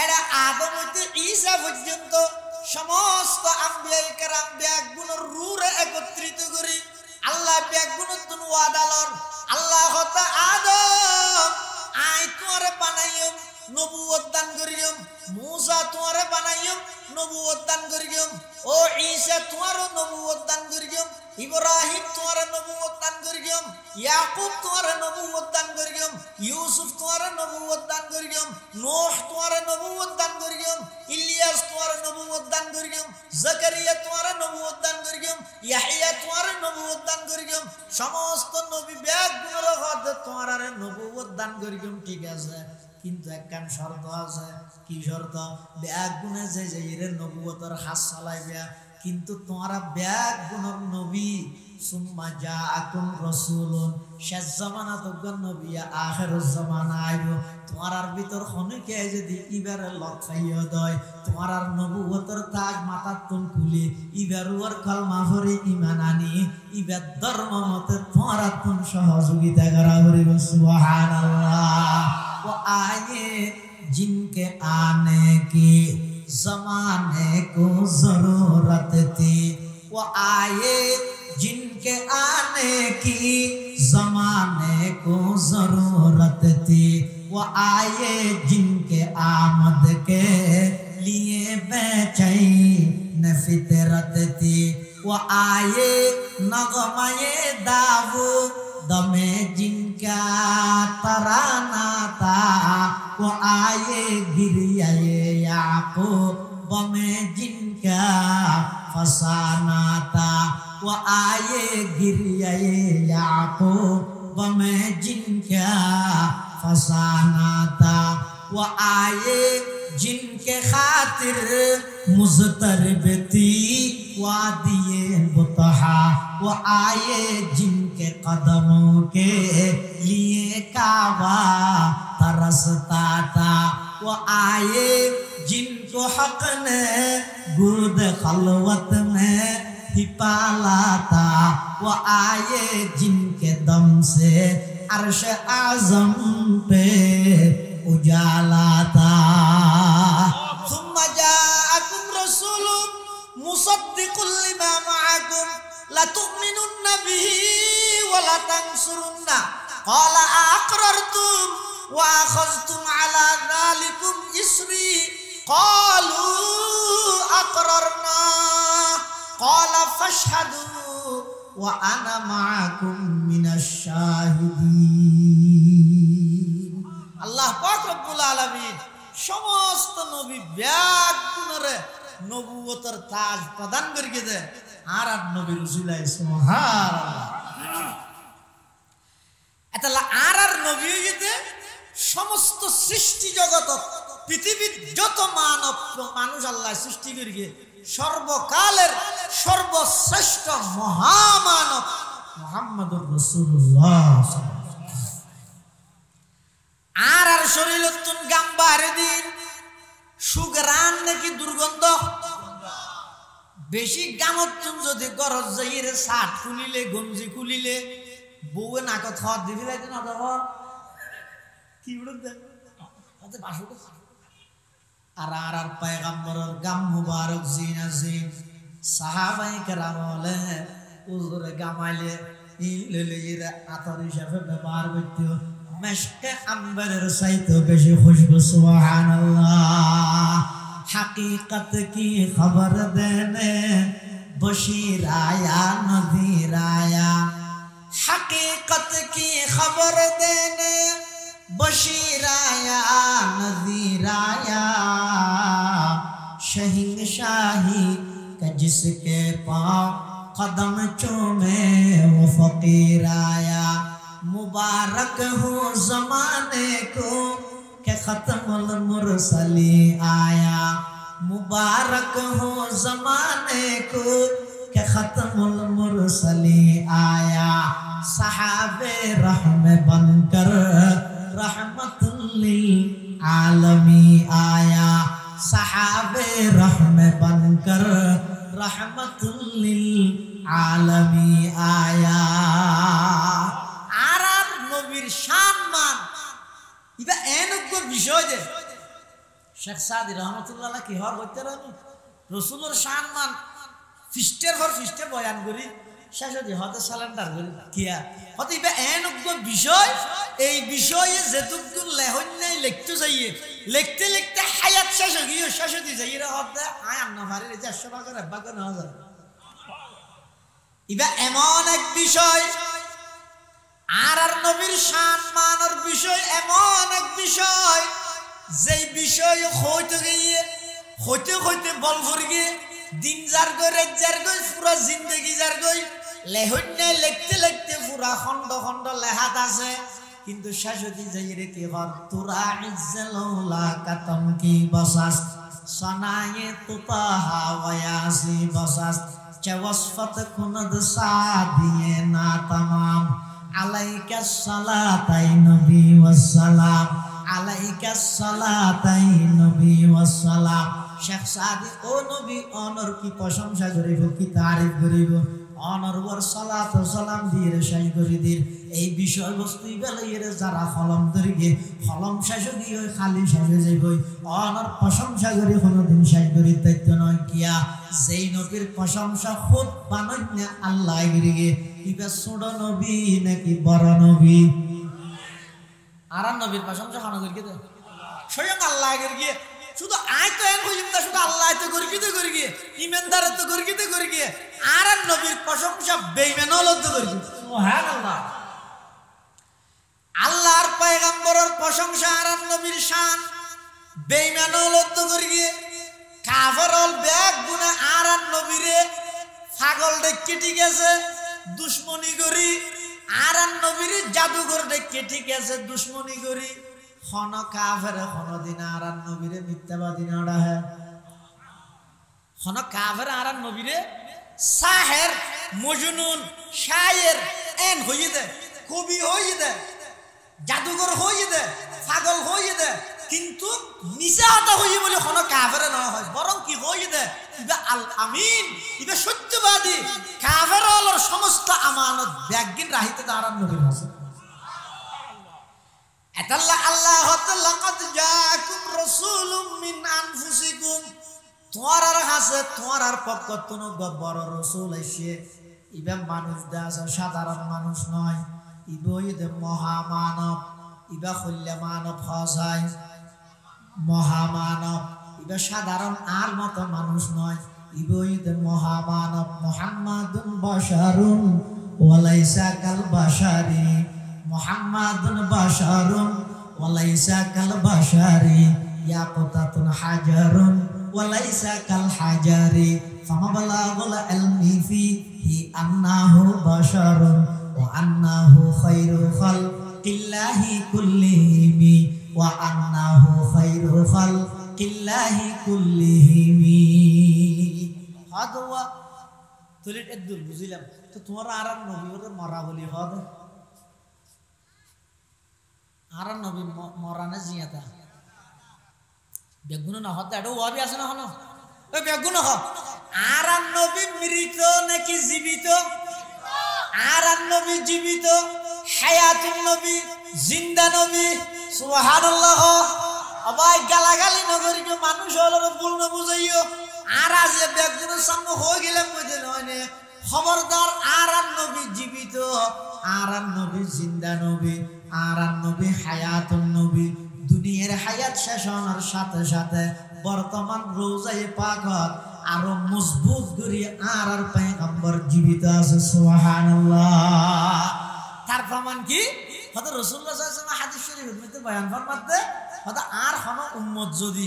এরা আদম হইতে ঈসা পর্যন্ত সমস্ত আম্বিয়ায়ে কেরাম ব্যাগুণের রূরে একত্রিত করি আল্লাহ ব্যাগুণের তুন ওয়াদালর আল্লাহ হতা আদম আই তোরে বানাইম নবুয়ত দান করিম মূসা তোরে বানাইম নবুয়ত দান করিম ও ঈসা তোরে নবুয়ত দান করিম ইব্রাহিম তোরে নবুয়ত দান করিম ইয়াকুব তোরে নবুয়ত দান করিম ইউসুফ তোরে নবুয়ত দান করিম নূহ তোরে নবুয়ত দান করিম ইলিয়াস তোরে নবুয়ত দান করিম জাকারিয়া তোরে নবুয়ত দান করিম ইয়াহইয়া তোরে নবুয়ত দান করিম সমস্ত নবী ব্যাগুণের হতে তোরে নবুয়ত দান করিম ঠিক আছে কিন্তু একখান শর্ত আছে কি শর্ত ব্যাগুণে যে এর নবুয়তের হাত চালাইবে কিন্তু তোমরা ব্যাগুণের নবী সুম্মা জাআকুম রাসূলুন শেষ জামানা তখন নবী আখিরুজ জামানা আইব তোমার ভিতর খনিকে যদি ইবারে লক্ষাইয়া দেয় তোমার নবুয়তের তাজ মাথার তুল খুলে ইবারুর কলমা পড়ে ঈমান আনি ইবার ধর্ম মতে তোমার তুন সহযোগিতা করা করিব সুবহানাল্লাহ वो आए जिनके आने की जमाने को जरूरत थी वो आए जिनके आने की जमाने को जरूरत थी वो आए जिनके आमद के लिए बेचैन फितरत थी वो आए नगमे दावू दमे जिनका तराना था वो आए गिरियाए याकूब में जिनका फसाना था वो आए गिरियाए याकूब में जिनका फसाना था वो आए जिनके खातिर मुज़तरब थी वादिए बुतहा वो आए जिनके कदमों के लिए काबा तरसता था वो आए जिनको हक ने गुर्द खलवत में ही पाला था वो आए जिनके दम से अर्श आज़म पे उजाला था सुम्मा जाअकुम रसूलुन मुसद्दिकुल लिमा मअकुम लतुमिनुन्ना बिही व लतंसुरुन्ना क़ाला अक़ररतुम व अख़ज़्तुम अला ज़ालिकुम इस्री क़ालू अक़ररना क़ाला फ़अशहदू व अना मअकुम मिनश शाहिदीन। আল্লাহ পাক রব্বুল আলামিন সমস্ত নবী ব্যাগুণরে নবুয়তের তাজ প্রদান করিয়ে দেন আর নবী রাসূলাই সুবহানাল্লাহ এতলা আর নবী হইতে সমস্ত সৃষ্টি জগত পৃথিবীর যত মানুষ আল্লাহ সৃষ্টি করিয়ে সর্বকালের সর্বশ্রেষ্ঠ মহামানব মুহাম্মদুর রাসূলুল্লাহ আর শরীরতুন গাম্বারে দিন সুগরান নাকি দুর্গন্ধ বেশি গামতুন যদি গরজ যাইরে শার্ট খুলিলে গঞ্জি খুলিলে বউয়ে নাকত খাওয়া দিবি যাইতে না দাও কি উড়ন দে আতে বাসু আর পয়গম্বরের গাম মুবারক জিনা জিন সাহাবায়ে কেরাম বলে উজরে গামাইলে ইলে ইরা আতর হিসাবে ব্যবহার করতে मश्क अंबर सैत बेशी खुशबू सुभान अल्लाह हकीकत की खबर देने बशीर आया नज़ीर आया हकीकत की खबर देने बशीर आया नज़ीर आया शहंशाही का जिसके पाँव कदम चूमे वो फकीर आया मुबारक हो ज़माने को के ख़त्मुल मुरसली आया मुबारक हो ज़माने को के ख़त्मुल मुरसली आया सहाबे रहम बनकर रहमतुल लिल आलमी आया सहाबे रहम बनकर रहमतुल लिल आलमी आया সম্মান ইবা এনজ্ঞ বিষয় যে শেখ সাদি রহমতুল্লাহ কি হর হইতে রানি রাসূলের সম্মান ফিস্টের পর ফিস্টের বয়ান করি শেষ হতে হতে সালেন্ডার করি কিয়া হতে ইবা এনজ্ঞ বিষয় এই বিষয়ে যেটুকু লেহন নাই লিখতে যাইয়ে লিখতে লিখতে হায়াত শেষ হইও শেষ হতে যাইরা হতে আয় আন্না ভারে যে 100 টাকা রাব্বা কোন হাজার ইবা এমন এক বিষয় আর নবীর সম্মানের বিষয় এমন এক বিষয় যেই বিষয় হইতে গিয়ে হইতে বল করে গিয়ে দিন যার গই রাত যার গই পুরা জিন্দেগি যার গই লেহন্যে লিখতে লিখতে পুরা খন্ড খন্ড লেহাত আছে কিন্তু শেষতি যাই রে কি হর তুরা ইজ্জালুলা কাতম কি বসাস সনায়ে তুতাহা ওয়াসি বসাস চওয়াসফত কুনদ সাদিয়ে না तमाम আলাইকা সালাতাই নবী ওয়াসসালাম আলাইকা সালাতাই নবী ওয়াসসালাম শেখ সাদি ও নবী অনর কি প্রশংসা করিব কি তারিফ করিব অনরবর সালাত ও সালাম দিয়ে শেষ করে দিন এই বিষয়বস্তু বেলাইয়ের যারা কলম ধরে গিয়ে কলম শেষ দিয়ে খালি শেষে যাইবই অনর প্রশংসা করে কোনোদিন শেষ করি দায়িত্ব নয় কিয়া যেই নবীর প্রশংসা খুদ বানাই না আল্লাহ গিরে গিয়ে ইবা ছোট নবী নাকি বড় নবী আর নবীর প্রশংসা খানো করি গিয়ে স্বয়ং আল্লাহ গিয়ে শুধু আয় তো এন হইম না শুধু আল্লাহ তো করি গিয়ে ইমানদার তো করি গিয়ে আর নবীর প্রশংসা বেঈমান হলো তো করি সুবহানাল্লাহ আল্লাহর পয়গম্বরের প্রশংসা আর নবীর শান বেঈমান হলো তো করি গিয়ে কাফের হল ব্যাগ গুনাহ আর নবীরে পাগল দেখে ঠিক আছে দুশমনি করি আর নবীরে জাদুঘর দেখে ঠিক আছে দুশমনি করি খন কাফের কোনদিন আর নবীরে মিথ্যাবাদী না ডাহে খন কাফের আর নবীরে সাহের মজনুন শায়ের এন হইয়ে দে কবি হইয়ে দে জাদুঘর হইয়ে দে পাগল হইয়ে দে কিন্তু নিচা আতা হইয়ে বলে খন কাফের না হয় বরং কি হইয়ে দে ইবা আল আমিন ইবা সত্যবাদী কাফের হলোর সমস্ত আমানত ব্যাগিন রাহিতে দাঁড়ান নবীর হাসে আতাল্লাহ আল্লাহ লাকাদ জাআকুম রাসূলুম মিন আনফুসিকুম তোমার কাছে তোমার পক্ষ থেকে বড় রাসূল আইছে ইবা মানুষ দাস সাধারণ মানুষ নয় ইবা হইতে মহামানব ইবা কল্যা মানব হসাই মহামানব ইবা সাধারণ আর মত মানুষ নয় ইবা হইতে মহামানব মুহাম্মাদুন বাশারুন ওয়ালাইসা কাল বাশারি মুহাম্মাদুন বাশারুন ওয়ালাইসা কাল বাশারি ইয়াকুতাতুন হাজারুন ওয়ালাইসা কাল হাজারি ফামাবালাগুল ইলমি ফিহি আন্নাহু বাশারুন ওয়া আন্নাহু খায়রু খালকিল্লাহি কুল্লিহিম ওয়া আন্নাহু খায়রু খালকিল্লাহি কুল্লিহিম হাদওয়া তুলিট একদুল বুঝিলাম তো তোমার আর নবীর মরা বলি হদ আর নবী মরানা জিয়াতা বেগুন না হতে এটা ওয়াবি আছে না হলো ওই বেগুন হ আর নবী মৃত নাকি জীবিত আর নবী জীবিত হায়াতুন নবী জিন্দা নবী সুবহানাল্লাহ আবাই গালাগালি নগরী মানুষ হলো ভুল না বুঝাইও আর আজ বেগুনের সামনে হয়ে গেলাম বুঝে নয় খবরদার আর নবী জীবিত আর নবী জিন্দা নবী আর নবী হায়াতুন নবী দুনিয়ার হায়াত শেষ হওয়ার সাথে সাথে বর্তমান রোজায়ে পাকত আরো মজবুত করি আর পয়গম্বর জীবিত আছে সুবহানাল্লাহ তার প্রমাণ কি হযরত রাসূলুল্লাহ সাল্লাল্লাহু আলাইহি ওয়াসাল্লাম হাদিস শরীফের মধ্যে বয়ান ফরমাতে হযরত আর কোন উম্মত যদি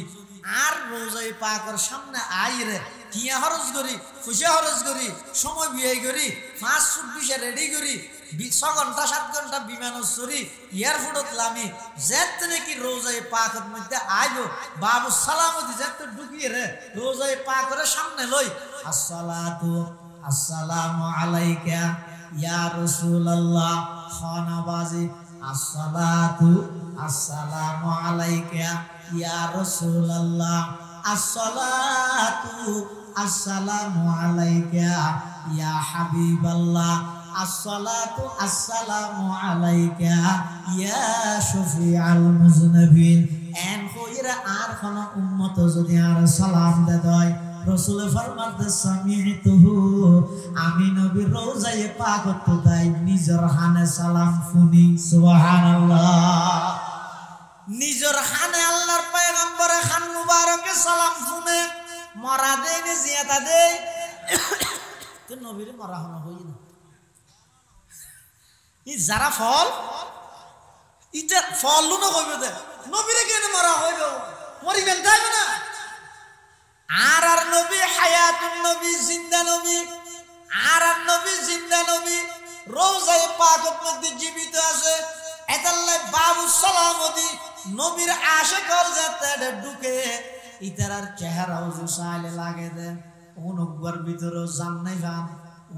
আর রোজায়ে পাকের সামনে আইরে কিয়া খরচ করি পয়সা খরচ করি সময় ব্যয় করি 5-24 রেডি করি 6 ঘন্টা 7 ঘন্টা বিমান চড়ি এয়ারপোর্টত লামি যেতে নাকি রোজায়ে পাকের মধ্যে আইবো বাবু সালামতি যেতে ঢুকিয়ে রে রোজায়ে পাকের সামনে লই আসসালাতু আসসালামু আলাইকা ইয়া রাসূলুল্লাহ খানাবাজি আসসালাতু আসসালামু আলাইকা ইয়া রাসূলুল্লাহ আসসালাতু আসসালামু আলাইকা ইয়া হাবিবাল্লাহ আসসালাতু আসসালামু আলাইকা ইয়া শফিআল মুজনিবিন এন কইরা আর কোন উম্মত যদি আর সালাম দেয় রাসূল ফরমাতে সামিতুহু আমি নবী রোজায়ে পাকত তাই নিজের হানে সালাম শুনি সুবহানাল্লাহ নিজের হানে আল্লাহর পয়গম্বরে খান মুবারকে সালাম শুনে মরা দেয় না জিয়াদা দেয় তো নবীর মরা হন হই না ই যারা ফল ইটা ফল লুনো কইবে দে নবীরে কেন মরা হইব মরিবেন তাই না আর নবী হায়াতুন নবী জিন্দা নবী আর নবী জিন্দা নবী রোজায়ে পাকের মধ্যে জীবিত আছে এতাল্লাহ বাবু সালামতি নবীর আশিকর যাতে ঢুকে ইতারার চেহারাও জুসাইলে লাগে দে অনুগর ভিতরে জান্নাই যান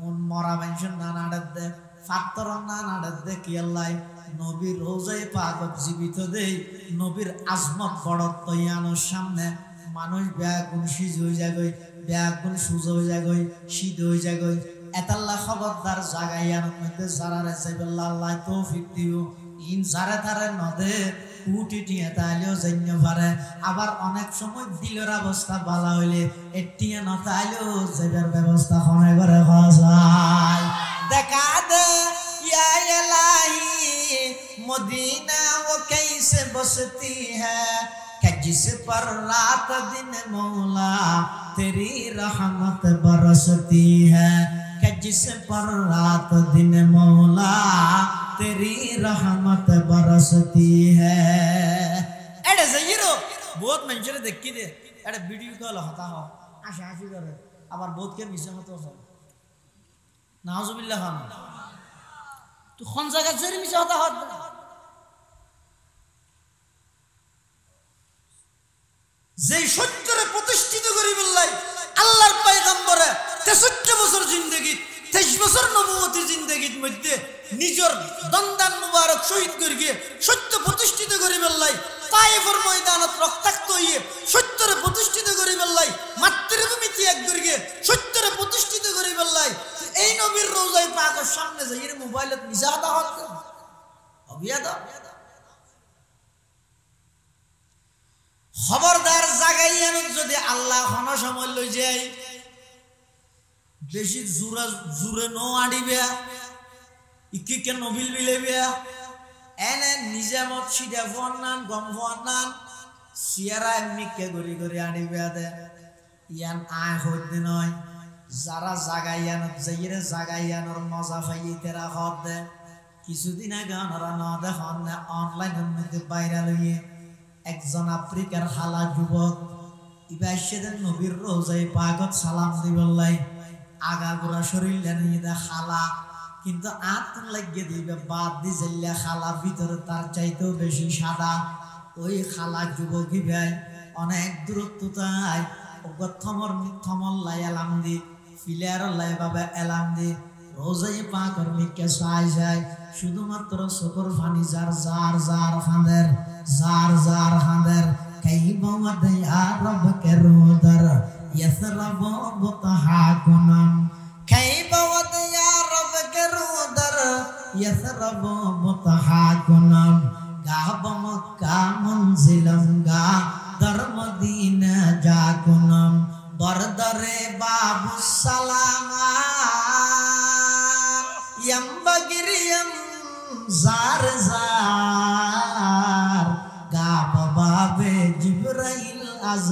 উন মরা মেনশন না নাড়ে দে ফাত্তর না নাড়ে দে কি আল্লাহ নবীর রোজায়ে পাক জীবিত দেই নবীর আজমত বড়ত্ব ইয়ানোর সামনে মানুষ ব্যাগুন সিজ হয়ে যাগই ব্যাগুন সুজ হয়ে যাগই শীত হয়ে যাগই এতাল্লাহ খবরদার জাগাইয়ানোর মধ্যে যারারে যাইবেল্লাহ আল্লাহ তৌফিক দিও ইন যারে তারে নদে উঠি টিয়া তাইলেও জন্য পারে আবার অনেক সময় দিলের অবস্থা বালা হইলে এটিয়া না তাইলেও যাইবার ব্যবস্থা হনে করে যায় দেখা দে ইয়া ইলাহি মদিনা ও कैसे बसती है कि जिस पर रात दिन मौला तेरी रहमत बरसती है कि जिस पर रात दिन मौला तेरी रहमत बरसती है एड़े जहीरो बहुत मंजर देखी दे एड़े वीडियो कॉल होता हो आशा आशी करे আবার বহুত কে মিছে হতো হয় নাউজুবিল্লাহ খান তো কোন জায়গা জেরি মিছে হতা হত যে সত্যরে প্রতিষ্ঠিত করি বললাই আল্লাহর পয়গম্বরে 63 বছর জিন্দেগি 23 বছর নবুয়তি জিন্দেগির মধ্যে নিজের দন্দান মুবারক শহীদ করে গিয়ে সত্য প্রতিষ্ঠিত করি বললাই তায়েফের ময়দানত রক্তাক্ত হয়ে সত্যরে প্রতিষ্ঠিত করি বললাই মাতৃভূমি ত্যাগ করে গিয়ে সত্যরে প্রতিষ্ঠিত করি বললাই এই নবীর রওজায়ে পাকের সামনে যাই এর মোবাইলত মিজাদা হচ্ছে অবিয়াদা খবরদার জাগাইয়ানো যদি আল্লাহ কোন সময় লই যায় বেশি জুরা জুরে নো আড়িবে ইকি কে নবিল বিলেবে এনে নিজামত সিদা ফন্নান গম ফন্নান সিয়ারা এমনি কে গরি গরি আড়িবে দে ইয়ান আয় হইতে নয় যারা জাগাইয়ানত যাইরে জাগাইয়ানোর মজা পাইয়ে তেরা হদ দে কিছুদিন আগে ওনারা ন দেখুন অনলাইনের মধ্যে ভাইরাল হইয়ে একজন আফ্রিকার হালা যুবক ইবাইশেদের নবীর রওজায়ে পাকত সালাম দিবল্লাই আগাগোড়া শরীর লেনে খালা কিন্তু আত লাগিয়ে দিবে বাদ দি জেল্লা খালা ভিতরে তার চাইতেও বেশি সাদা ওই খালা যুবকই ভাই অনেক দূরত্ব তাই থমর থমল লাই এলাম দি ফিলিয়ার লাই বাবা এলাম দি রওজায়ে পাকের মিকে চাই যায় শুধুমাত্র চোখের পানি যার যার যার খাঁদের जार जार हदर कई बवद या रब के रोदर यसरब मुतहाकुनम कई बवद या रब के रोदर यसरब मुतहाकुनम गाब मक्का मंजिलम गा दर मदीना जाकुनम बरदरे बाबु सलामा यम बगिरियम जार जार गाब बाबे जिब्राइल आज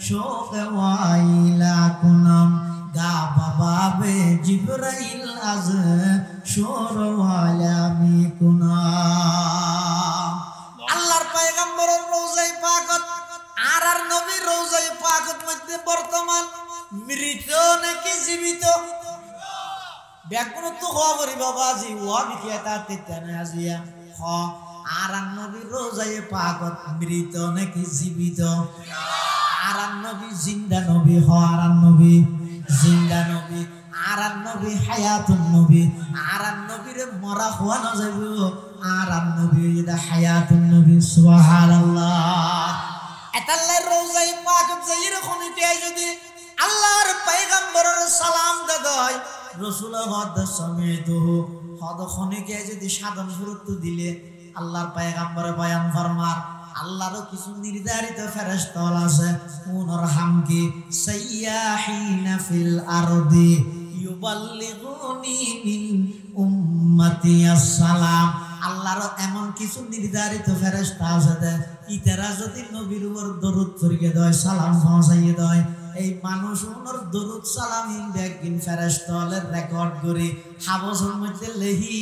शोक वाइला कुनम गाब बाबे जिब्राइल आज शोर वाला मी कुनम আল্লাহর পয়গম্বরের রওজায়ে পাকত আর নবীর রওজায়ে পাকত মধ্যে বর্তমান মৃত নাকি জীবিত ব্যাকুল তো খবরই বাবা জি ওয়া বিকিয়াতা তেতানে আজিয়া হ আর নবীর রওজায়ে পাকত মৃত নাকি জীবিত আর নবী জিন্দা নবী হ আর নবী জিন্দা নবী আর নবী হায়াতুন নবী আর নবীর মরা হওয়া না যাইব আর নবী এটা হায়াতুন নবী সুবহানাল্লাহ এতাল্লাহর রওজায়ে পাকত যাইরে খনিতে যদি আল্লাহর পয়গম্বরের সালাম দাদাই রসুল হদ সমেত হদ খনিকে যদি সাধন গুরুত্ব দিলে আল্লাহর পয়গম্বর বয়ান ফরমার আল্লাহর কিছু নির্ধারিত ফেরেশতা আছে উনর হামকি সাইয়াহিনা ফিল আরদি ইউবাল্লিগুনি মিন উম্মতি আসসালাম আল্লাহর এমন কিছু নির্ধারিত ফেরেশতা আছে ইতারা যদি নবীর উপর দরুদ পড়িয়ে দেয় সালাম পৌঁছাইয়ে দেয় এই মানুষ ওনার দরুদ সালাম একদিন ফেরেশতাদের রেকর্ড করে হাবসের মধ্যে লেহি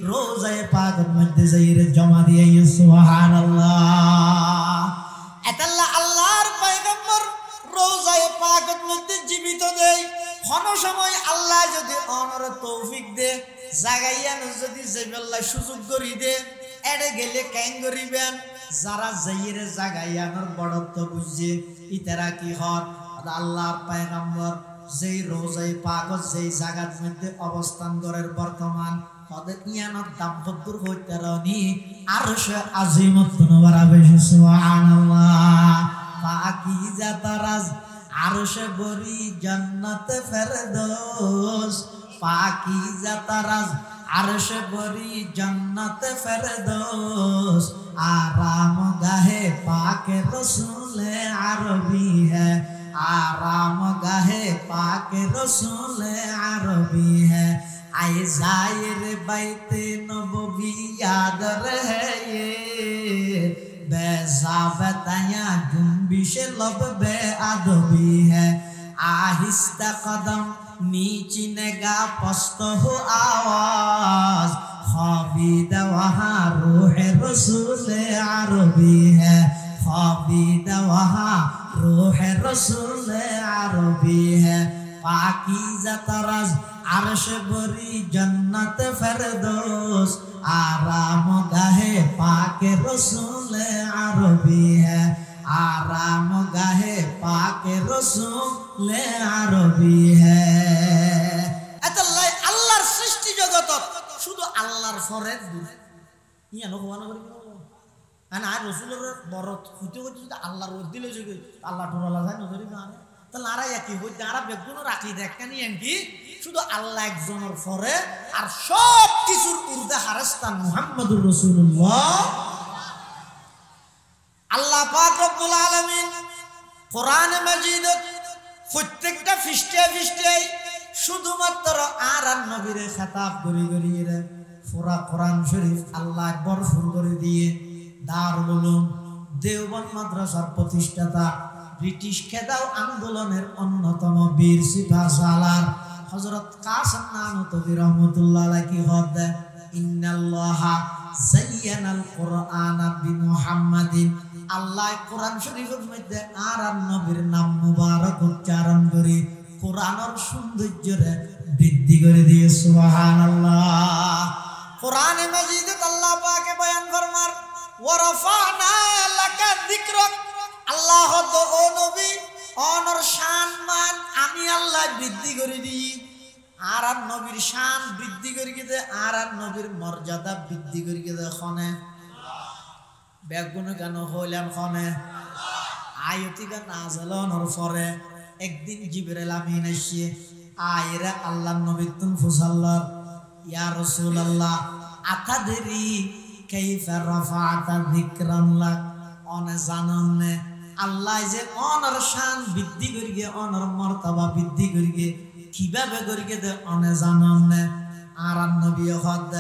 রওজায়ে পাকের মধ্যে যাইরে জমা দিয়ে সুবহানাল্লাহ এতাল্লাহ আল্লাহর পয়গম্বর রওজায়ে পাকের মধ্যে জীবিত দেয় কোন সময় আল্লাহ যদি ওনার তৌফিক দে জাগাইয়ান যদি যাইবাল্লাহ সুযোগ করি দে এড়ে গেলে কেন করিবেন যারা যাইরে জাগাইয়ানোর বড়ত্ব বুঝে ইতারা কি হন আল্লাহর পয়গম্বর যেই রওজায়ে পাকত যেই জায়গার মধ্যে অবস্থান করেন বর্তমান তাদের ইয়ানত দাম্পত্যর হইতে রানি আরশে আজিমত নওয়ারা বেশি সুবহানাল্লাহ পাকিজা তারাজ আরশে বরি জান্নাতে ফেরদৌস পাকিজা তারাজ আরশ বরি জন্নত ফেরদৌস आराम गाहे पाके रसूल अरबी है आराम गाहे पाके रसूल अरबी है आए जाहिर बैते नबवी याद रहे ये बेज़ाबताया जुम्बिश लब बे अदबी है आहिस्ता कदम नीची नगा पस्त हो आवाज ख्वाबीदा वहाँ रूह रसूल अरबी है ख्वाबीदा वहाँ रूह रसूल अरबी है पाकीज़ा तरज़ अर्श बरी जन्नत फरदौस आराम गाहे पाके रसूल अरबी है आराम गाहे पाके रसूल अरबी है এতলাই আল্লাহর সৃষ্টি জগত শুধু আল্লাহর ফরেদ ইয়া নকো না করি আনা আর রাসূলের বরত হইতে হইতে যদি আল্লাহর ওদ দিলে যে আল্লাহ তোরা যায় নজরি না তাহলে আর কি হইতে আর বেগুন রাখি দেখকানি এনকি শুধু আল্লাহ একজনের ফরে আর সব কিছুর উর্দে হারাস্তান মুহাম্মদুর রাসূলুল্লাহ আল্লাহ পাক রব্বুল আলামিন কোরআনে মাজিদত প্রত্যেকটা পৃষ্ঠায় শুধুমাত্র আর নবীরে খেতাব করি রে পুরা কোরআন শরীফ আল্লাহ ভরপুর করে দিয়ে দারুল উলুম দেওবন্দ মাদ্রাসার প্রতিষ্ঠাতা ব্রিটিশ খেদাও আন্দোলনের অন্যতম বীর সিপাহসালার হযরত কাসেম নানতবী রাহমাতুল্লাহ আলাইহি হদ ইন্নাল্লাহা যায়্যানাল কুরআনা বিমুহাম্মাদিন আল্লাহ কোরআন শরীফের মধ্যে আর নবীর নাম মুবারক উচ্চারণ করে কোরআনের সৌন্দর্যরে বৃদ্ধি করে দিয়ে সুবহানাল্লাহ কোরআনে মাজিদে আল্লাহ পাকে বয়ান ফরমার ওয়া রাফা'না লাকা যিকরাক আল্লাহ তো ও নবী অনর শান মান আমি আল্লাহ বৃদ্ধি করে দিই আর নবীর শান বৃদ্ধি করে গিয়ে আর নবীর মর্যাদা বৃদ্ধি করে গিয়ে খনে বেগুন কেন হইলাম খনে আয়াতি গান নাযিলনের পরে একদিন জিবরাইল আমিন এসে আয়রা আল্লাহর নবী তুন ফুসাল্লাহ ইয়া রাসূলুল্লাহ আতাদরি কাইফা রাফা'তা যিকরাল্লাহ অনে জাননে আল্লাহ যে অনর শান বৃদ্ধি করিগে অনর মর্তবা বৃদ্ধি করিগে কিভাবে করিগে দে অনে জাননে আর নবী হদ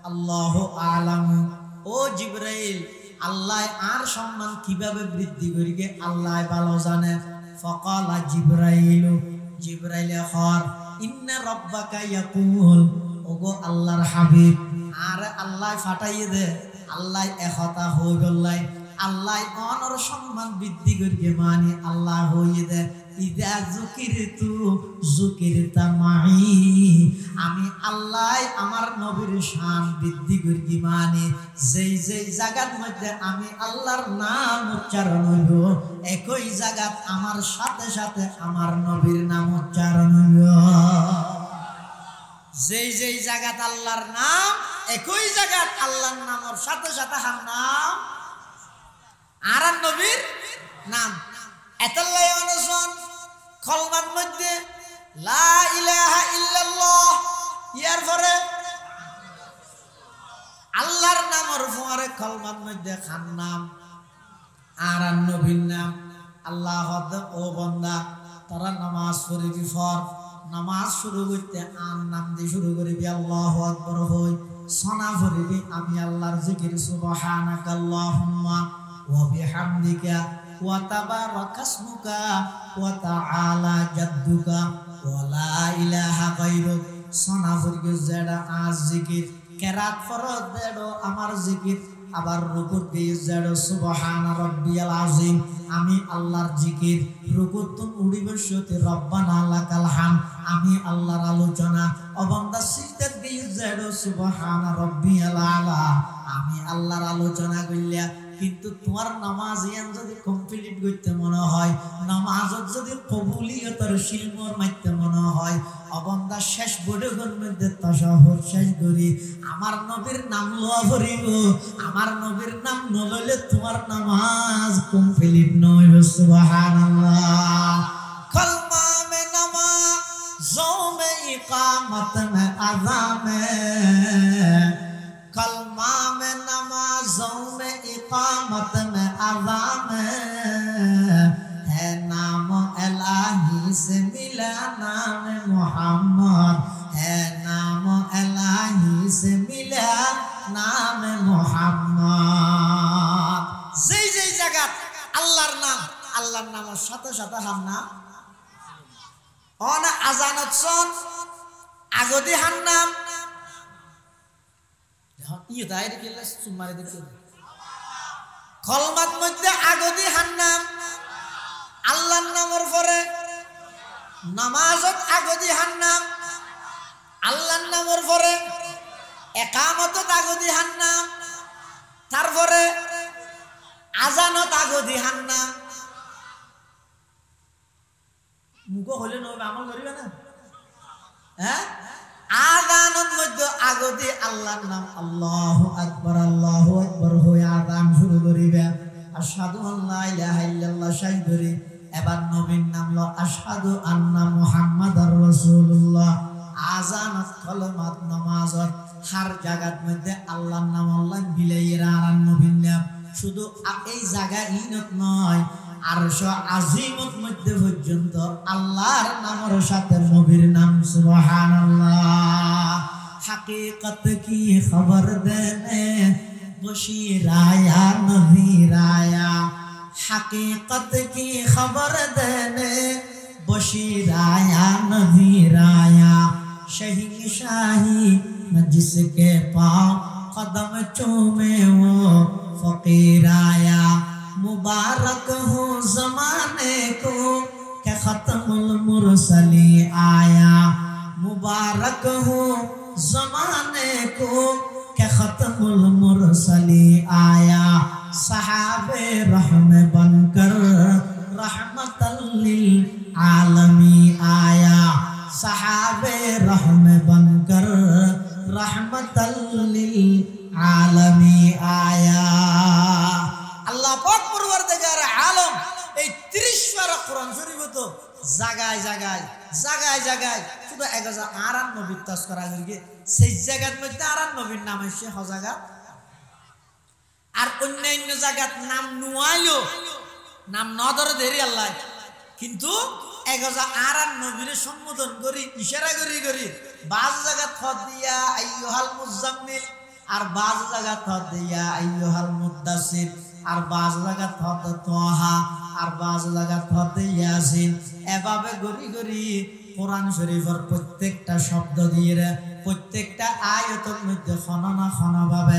আল্লাহু আ'লামু ও জিবরাইল আল্লাহ আর সম্মান কিভাবে বৃদ্ধি করিগে আল্লাহ ভালো জানে ফাকালা জিবরাইল খর ইন্না রাব্বাকা ইয়াকুল ওগো আল্লাহর হাবিব আর আল্লাহ ফাটাইয়ে দে আল্লাহ একতা হই গল্লাই আল্লাহ অনর সম্মান বৃদ্ধি করিয়ে মানি আল্লাহ হইয়ে দে ইদা যুকিরতা মাই আমি আল্লাহ আমার নবীর শান বৃদ্ধি করিয়ে মানি যেই জায়গার মধ্যে আমি আল্লাহর নাম উচ্চারণ হইব একই জায়গাত আমার সাথে সাথে আমার নবীর নাম উচ্চারণ হইব যেই জায়গাত আল্লাহর নাম একই জায়গাত আল্লাহর নামের সাথে সাথে হার নাম আর নবীর নাম এতলাই অনুসন কলমার মধ্যে লা ইলাহা ইল্লাল্লাহ ইয়ার পরে আল্লাহর নামের পরে কলমার মধ্যে খান নাম আর নবীর নাম আল্লাহ ও বান্দা তারা নামাজ পড়বি ফর নামাজ শুরু করতে আর নাম দিয়ে শুরু করবি আল্লাহু আকবার হই সনা পড়বি আমি আল্লাহর জিকির সুবহানাকাল্লাহুম্মা ওয়া বিহামদিকা ওয়া তাবারাকা ইসমুকা ওয়া তাআলা জাদ্দুকা ওয়া লা ইলাহা গায়রুক সনা পড়বি যেটা আজ জিকির কেরাত ফরজ দেড়ো আমার জিকির আবার রুকুত দিয়ে যেড়ো সুবহানা রাব্বিয়াল আযীম আমি আল্লাহর জিকির রুকুতুন উড়িবসতে রব্বানা লাকাল হাম আমি আল্লাহর আলোচনা অবন্দা সিজদাত দিয়ে যেড়ো সুবহানা রাব্বিয়াল আলা আমি আল্লাহর আলোচনা কইলা কিন্তু তোমার নামাজ ইয়ান যদি কমপ্লিট করতে মনে হয় নামাজত যদি কবুলিয়তের শিলমোর মাইতে মনে হয় অবন্দা শেষ বড়গণ মধ্যে তাশাহুদ শেষ করি আমার নবীর নাম লওয়া পড়িব আমার নবীর নাম নললে তোমার নামাজ কমপ্লিট নয় সুবহানাল্লাহ কলমা মে নামাজোं में इकामत में अज़ा में, कलमा में नमाजों में इकामत में अज़ा में, है नाम इलाही से मिला नाम मोहम्मद, है नाम इलाही से मिला नाम मोहम्मद। যেই যেই জায়গাত আল্লাহর নামের সাথে সাথে হাম নাম অনা আজানত সন আগদি হান নাম ইয়ে দাইরে গেলে সুমারে দেখতে কলমাত মধ্যে আগদি হান নাম আল্লাহর নামের পরে, নামাজত আগদি হান নাম আল্লাহর নামের পরে, একামতত আগদি হান নাম, তারপরে আজানত আগদি হান নাম। মুখ হলে নবে আমল করিবে না, হ্যাঁ? আজানত মধ্যে আগদি আল্লাহর নাম আল্লাহু আকবার হয়ে আযান শুরু করিবে, আশহাদু আল্লা ইলাহা ইল্লাল্লাহ শাহিদরি। এবার নবীর নাম লো আশহাদু আন্না মুহাম্মাদার রাসূলুল্লাহ। আজানত কলমাত নামাজত হার জায়গার মধ্যে আল্লাহর নাম আল্লাহ বিলাইরা আর নবীর নাম শুধু এই জায়গা ইনত নয়, আরশ আজিমত মধ্যে পর্যন্ত আল্লাহর নামের সাথে নবীর নাম। সুবহানাল্লাহ। হकीकत की खबर देने बशीराया नज़ीराया, हकीकत की खबर देने बशीराया नज़ीराया, शहींशाही न जिसके पाँव कदम चूमे वो फकीर आया। मुबारक हो ज़माने को के ख़त्मुल मुरसली आया, मुबारक हो ज़माने को के ख़त्मुल मुरसली आया। सहाबे रहम बनकर रहमतल लिल आलमी आया, सहाबे रहम बनकर रहमतल लिल आलमी आया। আল্লাহ পাক পরওয়ারদিগার আলম এই 30 পারা কোরআন শরীফ তো জায়গায় জায়গায় জায়গায় জায়গায় শুধু 1098 তাজকরা করি, সেই জায়গার মধ্যে 98 নাম এসে হজাগা, আর অন্যান্য জায়গার নাম নুয়াইলো নাম নদরে দেরি আল্লাহ, কিন্তু 1098 সম্বোধন করি ইশারা করি করি বাজ জায়গা থদ দিয়া আইয়ুহাল মুজাম্মিল, আর বাজ জায়গা থদ দিয়া আইয়ুহাল মুদ্দাসির, আর বাজ জায়গা থদ তোহা, আর বাজ জায়গা থদ ইয়াসিন। এভাবে গরি গরি কোরআন শরীফের প্রত্যেকটা শব্দ দিয়ে প্রত্যেকটা আয়াতের মধ্যে খননা খনভাবে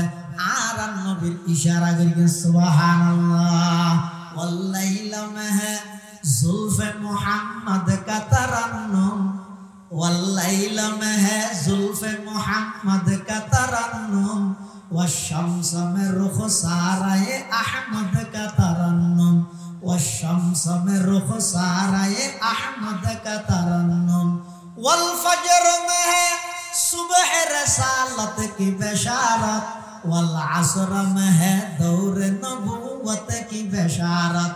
আর নবীর ইশারা করি। সুবহানাল্লাহ। ওয়াল্লাইলা মাহা जुल्फ़े मोहम्मद का तरन्नुम, वल्लैला में है जुल्फ़े मोहम्मद का तरन्नुम, वश्शम्स में रुख साराए अहमद का तरन्नुम, वश्शम्स में रुख साराए अहमद का तरन्नुम, वल फज्र में है सुबह रसालत की बशारत, वल असर में है दौर नबूवत की बशारत,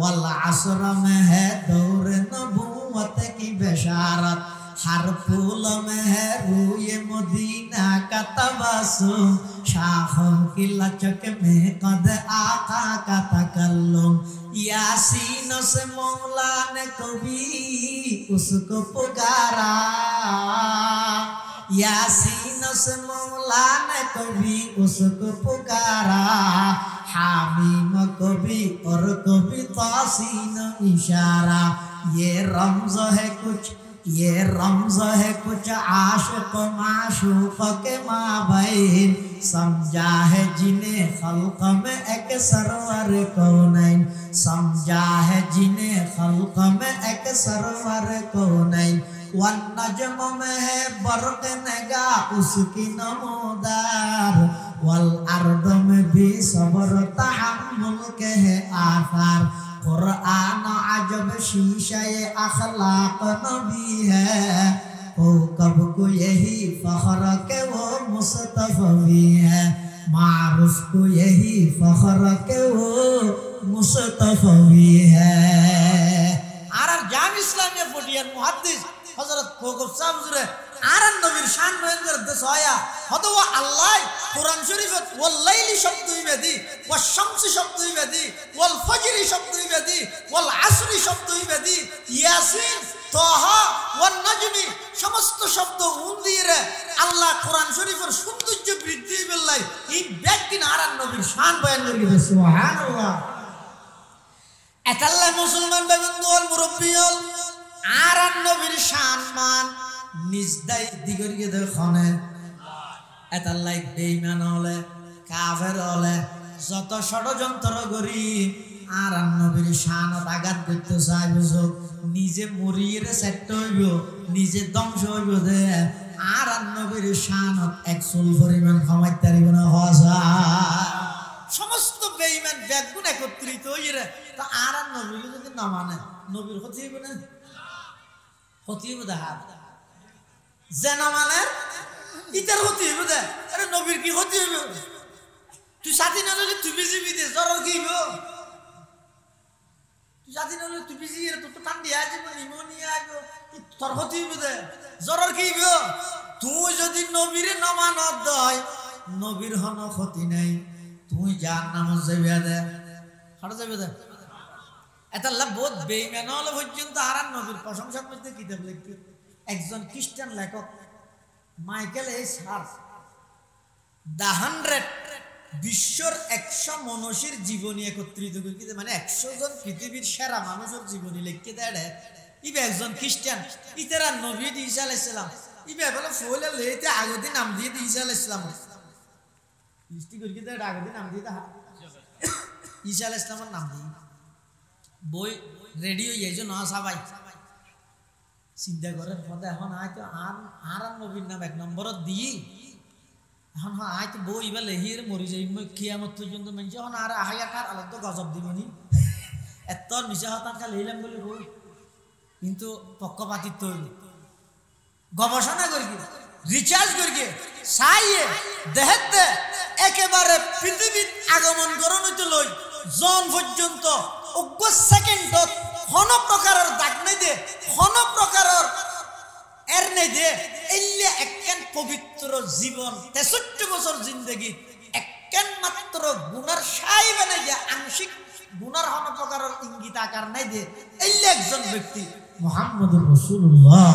वल असर में है दौर नबूवत की बशारत, हर फूल में है रूए मदीना का तबस्सुम, शाखों की लचक में कद आका का तकल्लुम, यासीन से मौला ने कभी उसको पुकारा, यासीन से मौला ने कभी उसको पुकारा, हामीम कभी और कभी तासीन इशारा। ये रमज़ है कुछ, ये रमज़ है कुछ आशिक़ माशूक़ के माबैन, समझा है जिन्हें खल्क़ में एक सरवर कौनैन, समझा है जिन्हें खल्क़ में एक सरवर कौनैन, वन नजम में है बर्क़ निगाह उसकी नमोदार, वल अर्द में भी सब्र तहम्मुल के है आसार, कुरान अजब शीशे अखलाक नबी है, ओ कब को यही फख्र के वो मुस्तफ़ी है, मारूफ को यही फख्र के वो मुस्तफ़ी है। আর জাম ইসলামিয়া পটিয়ার মুহাদ্দিস হযরত ফকর সাহেব হুজুরে আর নবীর শান বয়ান করে দেশ হয়া হতো আল্লাহ কোরআন শরীফত ওয়াল লাইলি শব্দ ইবাদি ওয়াশ শামসি শব্দ ইবাদি ওয়াল ফজরি শব্দ ইবাদি ওয়াল আসরি শব্দ ইবাদি ইয়াসিন তাহা ওয়ান নাজমি সমস্ত শব্দ উন্দিরে আল্লাহ কোরআন শরীফের সৌন্দর্য বৃদ্ধি বেলাই এই ব্যক্তিন আর নবীর শান বয়ান করে দিয়েছে সুবহানাল্লাহ এতাল্লাহ মুসলমান বেবন্দুল মুরব্বিয়ল আর নবীর শান মান নিজদাই দিগরিকে দেখনে এতাল্লাহ বেঈমান হলে কাফের হলে যত ষড়যন্ত্র করি আর নবীর শানত আঘাত করতে চাইব নিজে মরিয়ে সেট হইব নিজে ধ্বংস হইব দে আর নবীর শানত একচুল পরিমাণ ক্ষমাইতে পারিব না হসা সমস্ত বেঈমান বেগুন একত্রিত হইরে তা আর নবীর যদি না মানে নবীর ক্ষতি হইব না ক্ষতি হইব দেখা যে না মানে ইটার ক্ষতি হইব দে আরে নবীর কি ক্ষতি হইব তুই সাথী না হলে তুই বিজিবি দে জ্বর কি হইব তুই সাথী না হলে তুই বিজি তোর তো ঠান্ডি আসবে নিমোনিয়া আসবে তোর ক্ষতি হইব দে জ্বর কি হইব তুই যদি নবীর না মানত দয় নবীর হন ক্ষতি নাই তুই যার নাম যাইবে দে হাড় যাইবে দে এটা আল্লাহ বহুত বেঈমান হলে পর্যন্ত আর নবীর প্রশংসা করতে কিতাব লিখতে একজন খ্রিস্টান লেখক মাইকেল এইচ হার্ট দ্য 100 বিশ্বর 100 মনীষীর জীবনী একত্রিত করে মানে 100 জন পৃথিবীর সেরা মানুষের জীবনী লিখতে দেয় ইবে একজন খ্রিস্টান ইতারা নবী ঈসা আলাইহিস সালাম ইবে বলে ফলে লেতে আগদি নাম দিয়ে ঈসা আলাইহিস সালাম লিস্টি করে কি দেয় আগদি নাম দিয়ে ঈসা আলাইহিস সালামের নাম দিয়ে বই রেডিও এই যে না সবাই চিন্তা করে পদে এখন হয়তো আর নবীর নাম 1 নম্বরত দিই এখন হয়তো বই বা লেহির মরি যাই কিয়ামত পর্যন্ত মানছে এখন আর আহায়াকার আলাদা গজব দিবনি এত মিশা হতান খালি লইলাম বলে বই কিন্তু পক্ষপাতিত্ব হইল গবেষণা করি রিচার্জ করি চাইয়ে দেহেতে একেবারে পৃথিবীর আগমন করণ হইতে লই জন পর্যন্ত অজ্ঞ সেকেন্ডত কোন প্রকারের দাগ নাই দে কোন প্রকারের এর নাই দে এলে একখান পবিত্র জীবন 63 বছর জিন্দেগি একখান মাত্র গুনার সাই বানাই দে আংশিক গুনার কোন প্রকারের ইঙ্গিত আকার নাই দে এলে একজন ব্যক্তি মুহাম্মদুর রাসূলুল্লাহ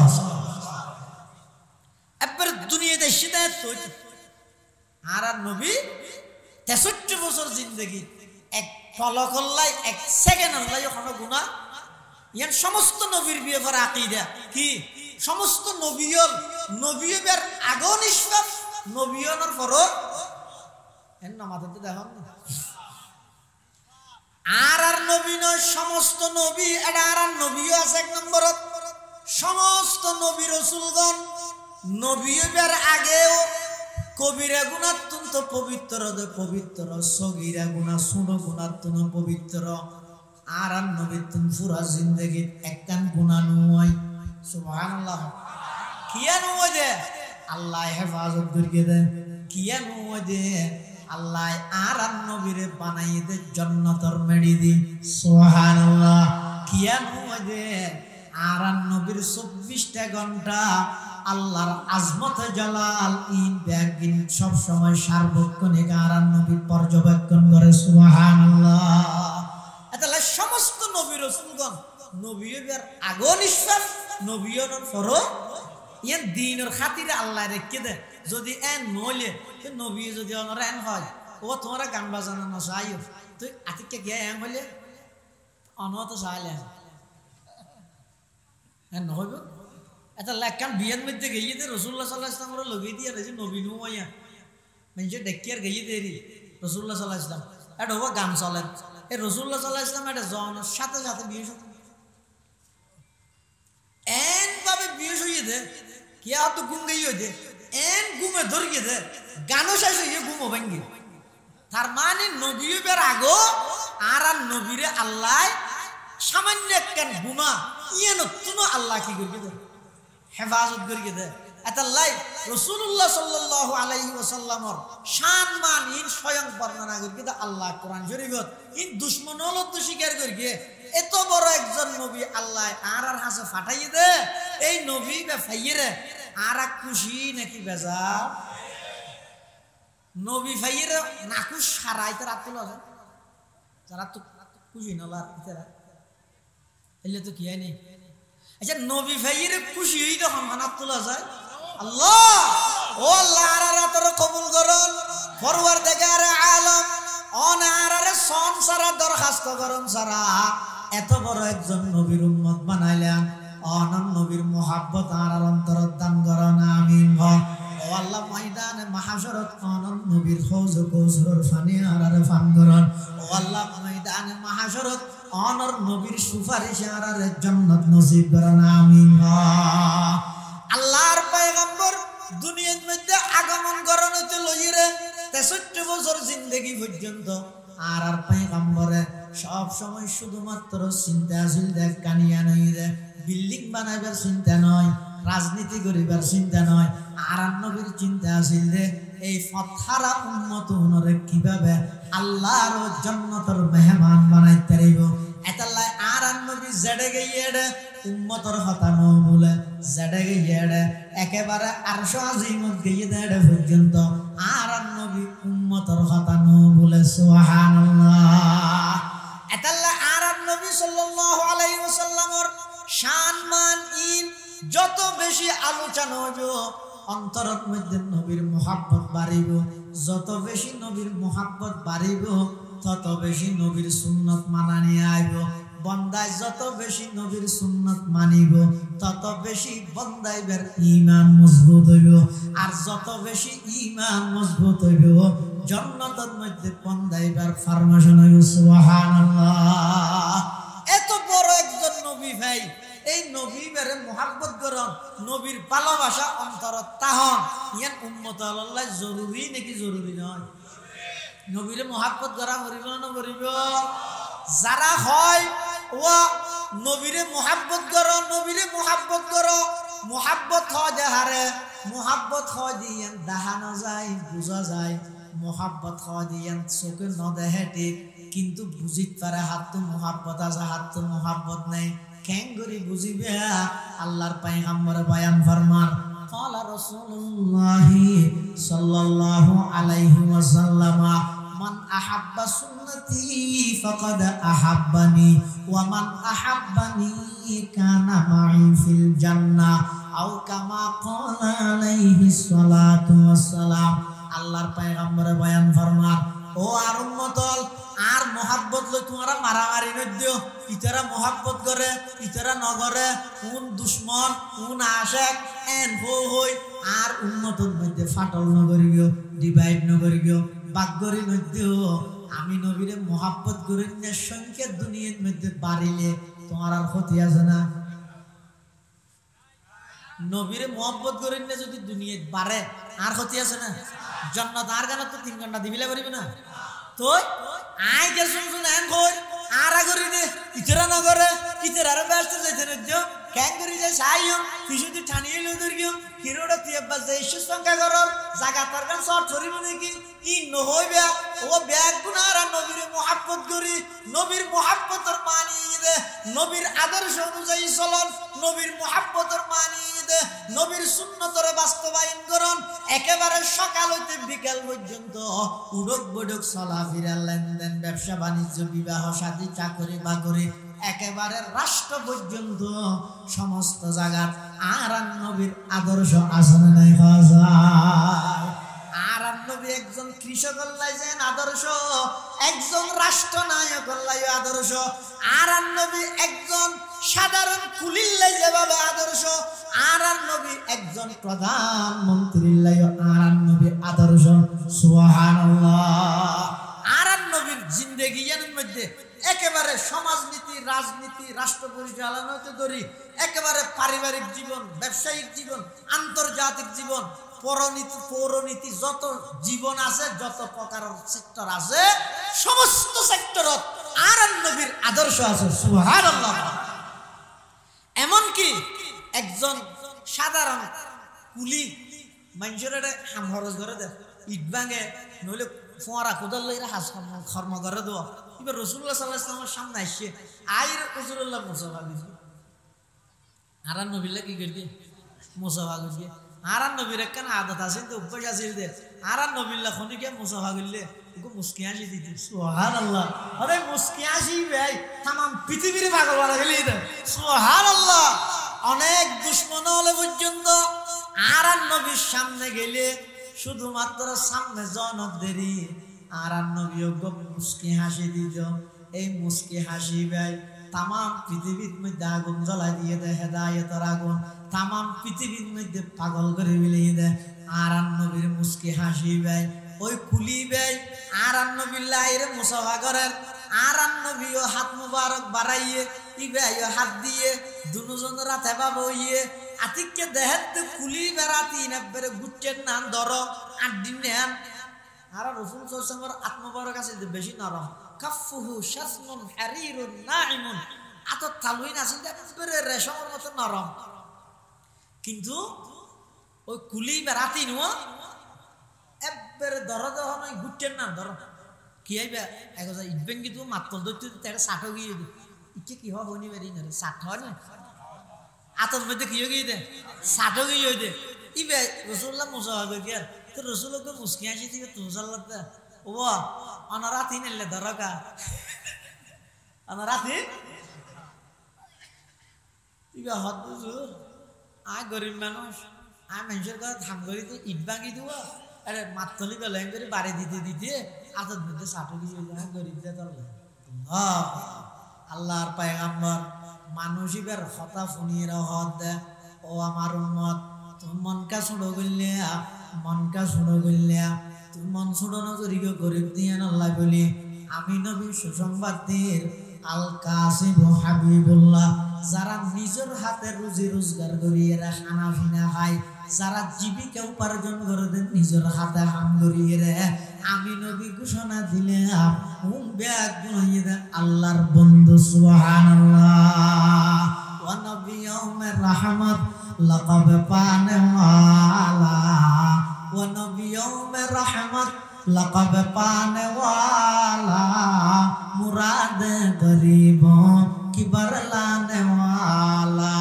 এবার দুনিয়াতে হিদায়াত হইছে আর নবী 63 বছর জিন্দেগি এক ফলকল্লাই 1 সেকেন্ড আল্লাহ কোনো গুনাহ ইয়ান সমস্ত নবীর ব্যাপার আকীদা কি সমস্ত নবীয়ের আগো নিষ্পাপ নবীয়নের পরও এর নামাতে দেখুন আর নবী নয় সমস্ত নবী এটা আর নবীও আছে 1 নম্বরত সমস্ত নবী রাসূলগণ নবীয়ের আগেও কবিরা গুণাত্মন্ত পবিত্র পবিত্র সগীরা গুণা ছোট গুণাত্ম পবিত্র আর নবী তুম পুরা জিন্দেগি একখান গুণা নয় সুবহানাল্লাহ কিয়া নয় দে আল্লাহ হেফাজত করিয়ে দে কিয়া নয় দে আল্লাহ আর নবীরে বানাইয়ে দে জান্নাতের মেডি দি সুবহানাল্লাহ কিয়া নয় দে আর নবীর 24টা ঘন্টা আল্লাহর আজমত জালাল ইন ব্যাগিন সব সময় সার্বক্ষণিক আর নবী পর্যবেক্ষণ করে সুবহানাল্লাহ তাহলে সমস্ত নবী রাসূলগণ নবীদের আগো নিঃশ্বাস নবীর পরও ইয়ান দ্বীনের খাতিরে আল্লাহ রেখে দে যদি এন নইলে তো নবী যদি অনরা এন হয় ও তোমরা গান বাজানো না চাইও তুই আতিকে গিয়ে এন হইলে অনত চাইলে এন নহইব এটা লেখান বিয়ের মধ্যে গিয়ে দে রাসূলুল্লাহ সাল্লাল্লাহু আলাইহি ওয়াসাল্লাম লগেই দিয়ে রে নবী নুমাইয়া মানে ডেকিয়ার গিয়ে দেরি রাসূলুল্লাহ সাল্লাল্লাহু আলাইহি ওয়াসাল্লাম এটা হওয়া গান চলে এই রাসূলুল্লাহ সাল্লাল্লাহু আলাইহি ওয়াসাল্লাম এটা জনের সাথে সাথে বিয়ে হতো এন ভাবে বিয়ে হইয়ে দে কিয়া তো ঘুম গইয়ে দে এন ঘুমে ধরিয়ে দে গানও শেষ হইয়ে ঘুমও ভাঙ্গি তার মানে নবীর আগো আর নবীরে আল্লাহ সামান্য একখান গুনাহ ইয়ান তুনো আল্লাহ কি করিয়ে দে হেফাজত করিয়ে দে এতাল্লাই রাসূলুল্লাহ সাল্লাল্লাহু আলাইহি ওয়াসাল্লামর শান মান ইন স্বয়ং বর্ণনা করিয়ে দে আল্লাহ কোরআন শরীফত ইন দুশমনলত স্বীকার করিয়ে এত বড় একজন নবী আল্লাহ আর হাসে ফাটাইয়ে দে এই নবী বে ফাইরে আর খুশি নাকি বেজার নবী ফাইরে নাকুশ সারাই তার আতুল আছে যারা তো খুশি নলার ইতারা এলে তো কি হয়নি আচ্ছা নবী ফাইরে খুশি হই তখন হানাত তোলা যায় আল্লাহ ও আল্লাহ আর তোর কবুল করুন পরওয়ারদিগার আলম অনারে সংসারা দরখাস্ত করুন সারা এত বড় একজন নবীর উম্মত বানাইলেন অনন নবীর মুহাব্বত আর অন্তর দান করুন আমিন ও আল্লাহ ময়দানে মাহশরত অনন নবীর হৌজ কৌসর ফানি আর ফান করুন ও আল্লাহ ময়দানে মাহশরত অনর নবীর সুপারিশ আর জান্নাত নসিব করুন আমিন আল্লাহর পয়গম্বর দুনিয়ার মধ্যে আগমন করেন হইতে লইরে 63 বছর জিন্দেগি পর্যন্ত আর পয়গম্বরে সব সময় শুধুমাত্র চিন্তা ছিল দেখ কানিয়া নই রে বিল্ডিং বানাইবার চিন্তা নয় রাজনীতি করিবার চিন্তা নয় আর নবীর চিন্তা আছিল রে এই ফতহারা উম্মত হনরে কিভাবে আল্লাহর জান্নাতের মেহমান বানাইতে পারিব এতাল্লাই আর নবী জেডে গিয়ে উম্মতর কথা ন বলে জেডে গিয়ে একেবারে আরশ আজিমত গিয়ে দেড়ে পর্যন্ত আর নবী উম্মতর কথা ন বলে সুবহানাল্লাহ এতাল্লাই আর নবী সাল্লাল্লাহু আলাইহি ওয়াসাল্লামর শান মান ইন যত বেশি আলোচনা হইব অন্তরের মধ্যে নবীর মুহাব্বত বাড়িব যত বেশি নবীর মুহাব্বত বাড়িব তত বেশি নবীর সুন্নত মানা নিয়ে আইব বন্দায় যত বেশি নবীর সুন্নত মানিব তত বেশি বন্দাইবের ঈমান মজবুত হইব আর যত বেশি ঈমান মজবুত হইব জান্নাতের মধ্যে বন্দাইবার ফরমাশন হইব সুবহানাল্লাহ এত বড় একজন নবী ভাই এই নবীর মুহাব্বত করন নবীর ভালোবাসা অন্তরত তাহন ইয়ান উম্মত আল্লাহ জরুরি নাকি জরুরি নয় নবীর মুহাব্বত করা করিব না করিব যারা হয় ও নবীর মুহাব্বত করো নবীর মুহাব্বত করো মুহাব্বত হয় দেহারে মুহাব্বত হয় দিয়ান দেখানো যায় বোঝা যায় মুহাব্বত হয় দিয়ান চোখে ন দেখে ঠিক কিন্তু বুঝিত পারে হাত তো মুহাব্বত আছে হাত তো মুহাব্বত নেই কেন করি বুঝিবে আল্লাহর পয়গম্বর বয়ান ফরমান قال رسول الله صلى الله عليه وسلم من أحب سنتي فقد أحبني ومن أحبني كان معي في الجنة أو كما قال عليه الصلاة والسلام আল্লাহর পয়গম্বর বয়ান ফরমান ও আর উম্মতল আর মোহাব্বত লই তোমরা মারামারি নদিও ইতারা মোহাব্বত করে ইতারা নগরে কোন দুশমন কোন আশেক এন হই আর উম্মতর মধ্যে ফাটল নগরিও ডিভাইড নগরিও বাগগরি নদিও আমি নবীরে মোহাব্বত করি না সংখ্যা দুনিয়ার মধ্যে বাড়িলে তোমার আর ক্ষতি আছে না নবীরে মোহাব্বত করি না যদি দুনিয়াত বাড়ে আর ক্ষতি আছে না জান্নাত আর গানা তো 3 ঘন্টা দিবিলা পারিবে না তো আই কে শুনছুন এন কই আর আগরি দে ইতরা না করে ইতরা আর ব্যস্ত যাইতে দিও কেন করি যায় সাইও কিছুদি ঠানিয়ে লই দরগিও হিরোটা তিয়াবা যে ইস্যু সংখ্যা করর জায়গা তরকান সব ছড়িব নাকি ই নহইবে ও ব্যাগ গুনার নবীর মুহাব্বত করি নবীর মুহাব্বতের মানি দে নবীর আদর্শ অনুযায়ী চলন নবীর মুহাব্বতের মানি দে নবীর সুন্নতরে বাস্তবায়ন করন একেবারে সকাল হইতে বিকাল পর্যন্ত উড়ক বড়ক চলাফেরা লেনদেন ব্যবসা বাণিজ্য বিবাহ শাদী চাকরি বাকরি একেবারে রাষ্ট্র পর্যন্ত সমস্ত জায়গার আর নবীর আদর্শ আসনে নাই যায় আর নবী একজন কৃষক লাইছেন আদর্শ একজন রাষ্ট্রনায়ক লাই আদর্শ আর নবী একজন সাধারণ কুলির লাই যেভাবে আদর্শ আর নবী একজন প্রধানমন্ত্রী লাই আর নবী আদর্শ সুবহানাল্লাহ আর নবীর জিন্দেগির মধ্যে একেবারে সমাজনীতি রাজনীতি রাষ্ট্র পরিচালনা হতে ধরি একেবারে পারিবারিক জীবন ব্যবসায়িক জীবন আন্তর্জাতিক জীবন পৌরনীতি যত জীবন আছে যত প্রকারের সেক্টর আছে সমস্ত সেক্টরত আর নবীর আদর্শ আছে সুবহানাল্লাহ এমনকি একজন সাধারণ কুলি মানুষের হাম খরচ করে দেয় ইট ভাঙে নইলে ফোঁয়ারা কোদাল লইরা হাস কর্ম করে দেওয়া এবার রাসূলুল্লাহ সাল্লাল্লাহু আলাইহি ওয়াসাল্লামের সামনে আসছে আইর রাসূলুল্লাহ মুসাফা দিছে আর নবীলা কি করবে মুসাফা করবে আর নবীর একখান আদত আছে তো অভ্যাস আছে যে আর নবীলা খনিকে মুসাফা করলে ওকে মুস্কি হাসি দিতে সুবহানাল্লাহ আরে মুস্কি হাসি ভাই তাম পৃথিবীর পাগল বানা গেলি সুবহানাল্লাহ অনেক দুশ্মন হলে পর্যন্ত আর নবীর সামনে গেলে শুধুমাত্র সামনে জনক দেরি আর নবী ওকে মুস্কি হাসি দিত এই মুস্কি হাসি ভাই তাম পৃথিবীর মধ্যে আগুন জ্বলাই দিয়ে দেয় হেদায়েতের আগুন তাম পৃথিবীর মধ্যে পাগল করে মিলিয়ে দেয় আর নবীর মুস্কি হাসি ভাই ওই কুলি ভাই আর নবীর মুসাফা করেন আর নবীও হাত মুবারক বাড়াইয়ে ইবাইও হাত দিয়ে দুজন রাতে বাবু ইয়ে আতিককে দেহেতে কুলি বেড়াতি নেবেরে গুচ্ছেন নান ধর 8 দিন নেন আর রসুল সাল্লাল্লাহু আত্মবারক আছে বেশি নরম কাফুহু শাসনুন হারিরুন নাইমুন আত তালুইন আছে একবারে রেশমের মতো নরম কিন্তু ওই কুলি বেড়াতি নুয়া একবারে ধরো যখন ওই গুচ্ছেন না ধরো কি আইবে একজা ইটবেন কিন্তু মাত্র দৈত্য তাকে 60 গিয়ে দে ইচ্ছে কি হয় হনি বেরি না 60 হয় না আতর মধ্যে কি গিয়ে দে 60 গিয়ে দে ইবে রাসূলুল্লাহ মুসাফা করিয়া তো রাসূলকে মুস্কি হাসি দিবে তো সাল্লাল্লাহু ও অনারাতি নেলে দরকা অনারাতি ইবে হদ হুজুর আ গরিব মানুষ আ মানুষের কথা থাম করি তো ইট ভাঙি দিব আরে মাতলি গলেন করে বাড়ি দিতে দিতে আতর মধ্যে 60 গিয়ে যায় গরিব দে তল আল্লাহর পয়গম্বর মানুষিবের হতা ফুনিরা হদ দে ও আমার উম্মত তুমি মনকা শুনো গল্লে তুমি মন শুনো করি গরিব দিয়ে আল্লাহ বলি আমি নবী সুসংবাদ দিয়ে আল কাসিম হাবিবুল্লাহ যারা নিজের হাতে রুজি রোজগার করিয়ে খানা পিনা খায় যারা জীবিকা উপার্জন করে দেন নিজের হাতে কাম করিয়ে আমি নবী ঘোষণা দিলে আল্লাহর বন্ধু সুবহানাল্লাহ ওয়া নবিয়ুমের রহমত লকব পানে ওয়ালা ওয়া নবিয়ুমের রহমত লকব পানে ওয়ালা মুরাদ গরিবों की बरलाने वाला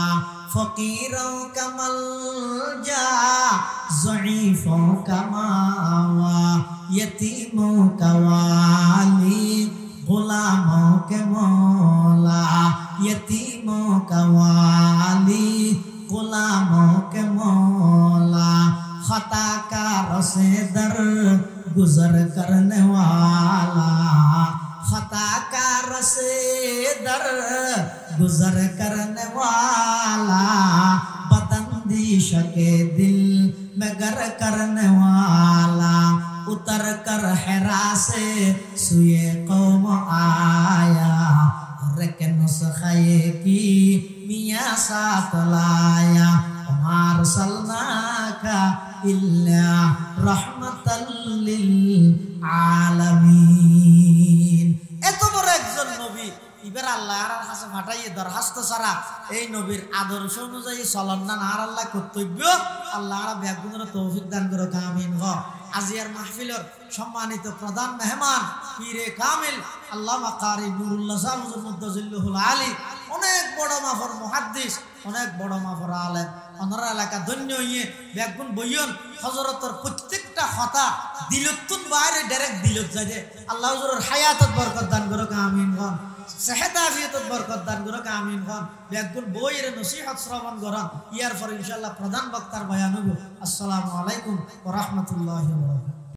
फकीरों का मलजा ज़ईफ़ों का मावा यतीमों का वाली गुलामों के मौला यतीमों का वाली गुलामों के मौला खताकारों से दर गुजर करने वाला खताकार से दर गुजर करने वाला बदंदिश के दिल में गर करने वाला उतर कर हेरा से सुए कौम आया रेके नुस्खे की मियाँ साथ लाया उमार सलना का इल्ला रहमतल लिल आलमीन এত বড় একজন নবী এবার আল্লাহর কাছে পাঠাইয়ে দরখাস্ত ছাড়া এই নবীর আদর্শ অনুযায়ী চলন না আর আল্লাহ কর্তব্য আল্লাহর ব্যাগুনের তৌফিক দান করো আমিন গ আজিয়ার মাহফিলের সম্মানিত প্রধান মেহমান পীরে কামিল আল্লামা কারি নুরুল্লাহ সাহেব হুজুর মুদ্দাজিল্লুহুল আলী অনেক বড় মাফর মুহাদ্দিস অনেক বড় মাফর আলেম ওনারা এলাকা ধন্য হইয়ে ব্যাগুন বইয়ন হযরতের প্রত্যেকটা কথা দিলতুন বাইরে ডাইরেক্ট দিলত যায় আল্লাহ হুজুরের হায়াতত বরকত দান করো আমিন গ সেহত আফিয়ত বরকত দান করো আমিন গ ব্যাগুন বইয়ের নসিহত শ্রবণ করন ইয়ার পর ইনশাআল্লাহ প্রধান বক্তার বয়ান হইব আসসালামু আলাইকুম ওয়া রাহমাতুল্লাহি ওয়া বারাকাতুহু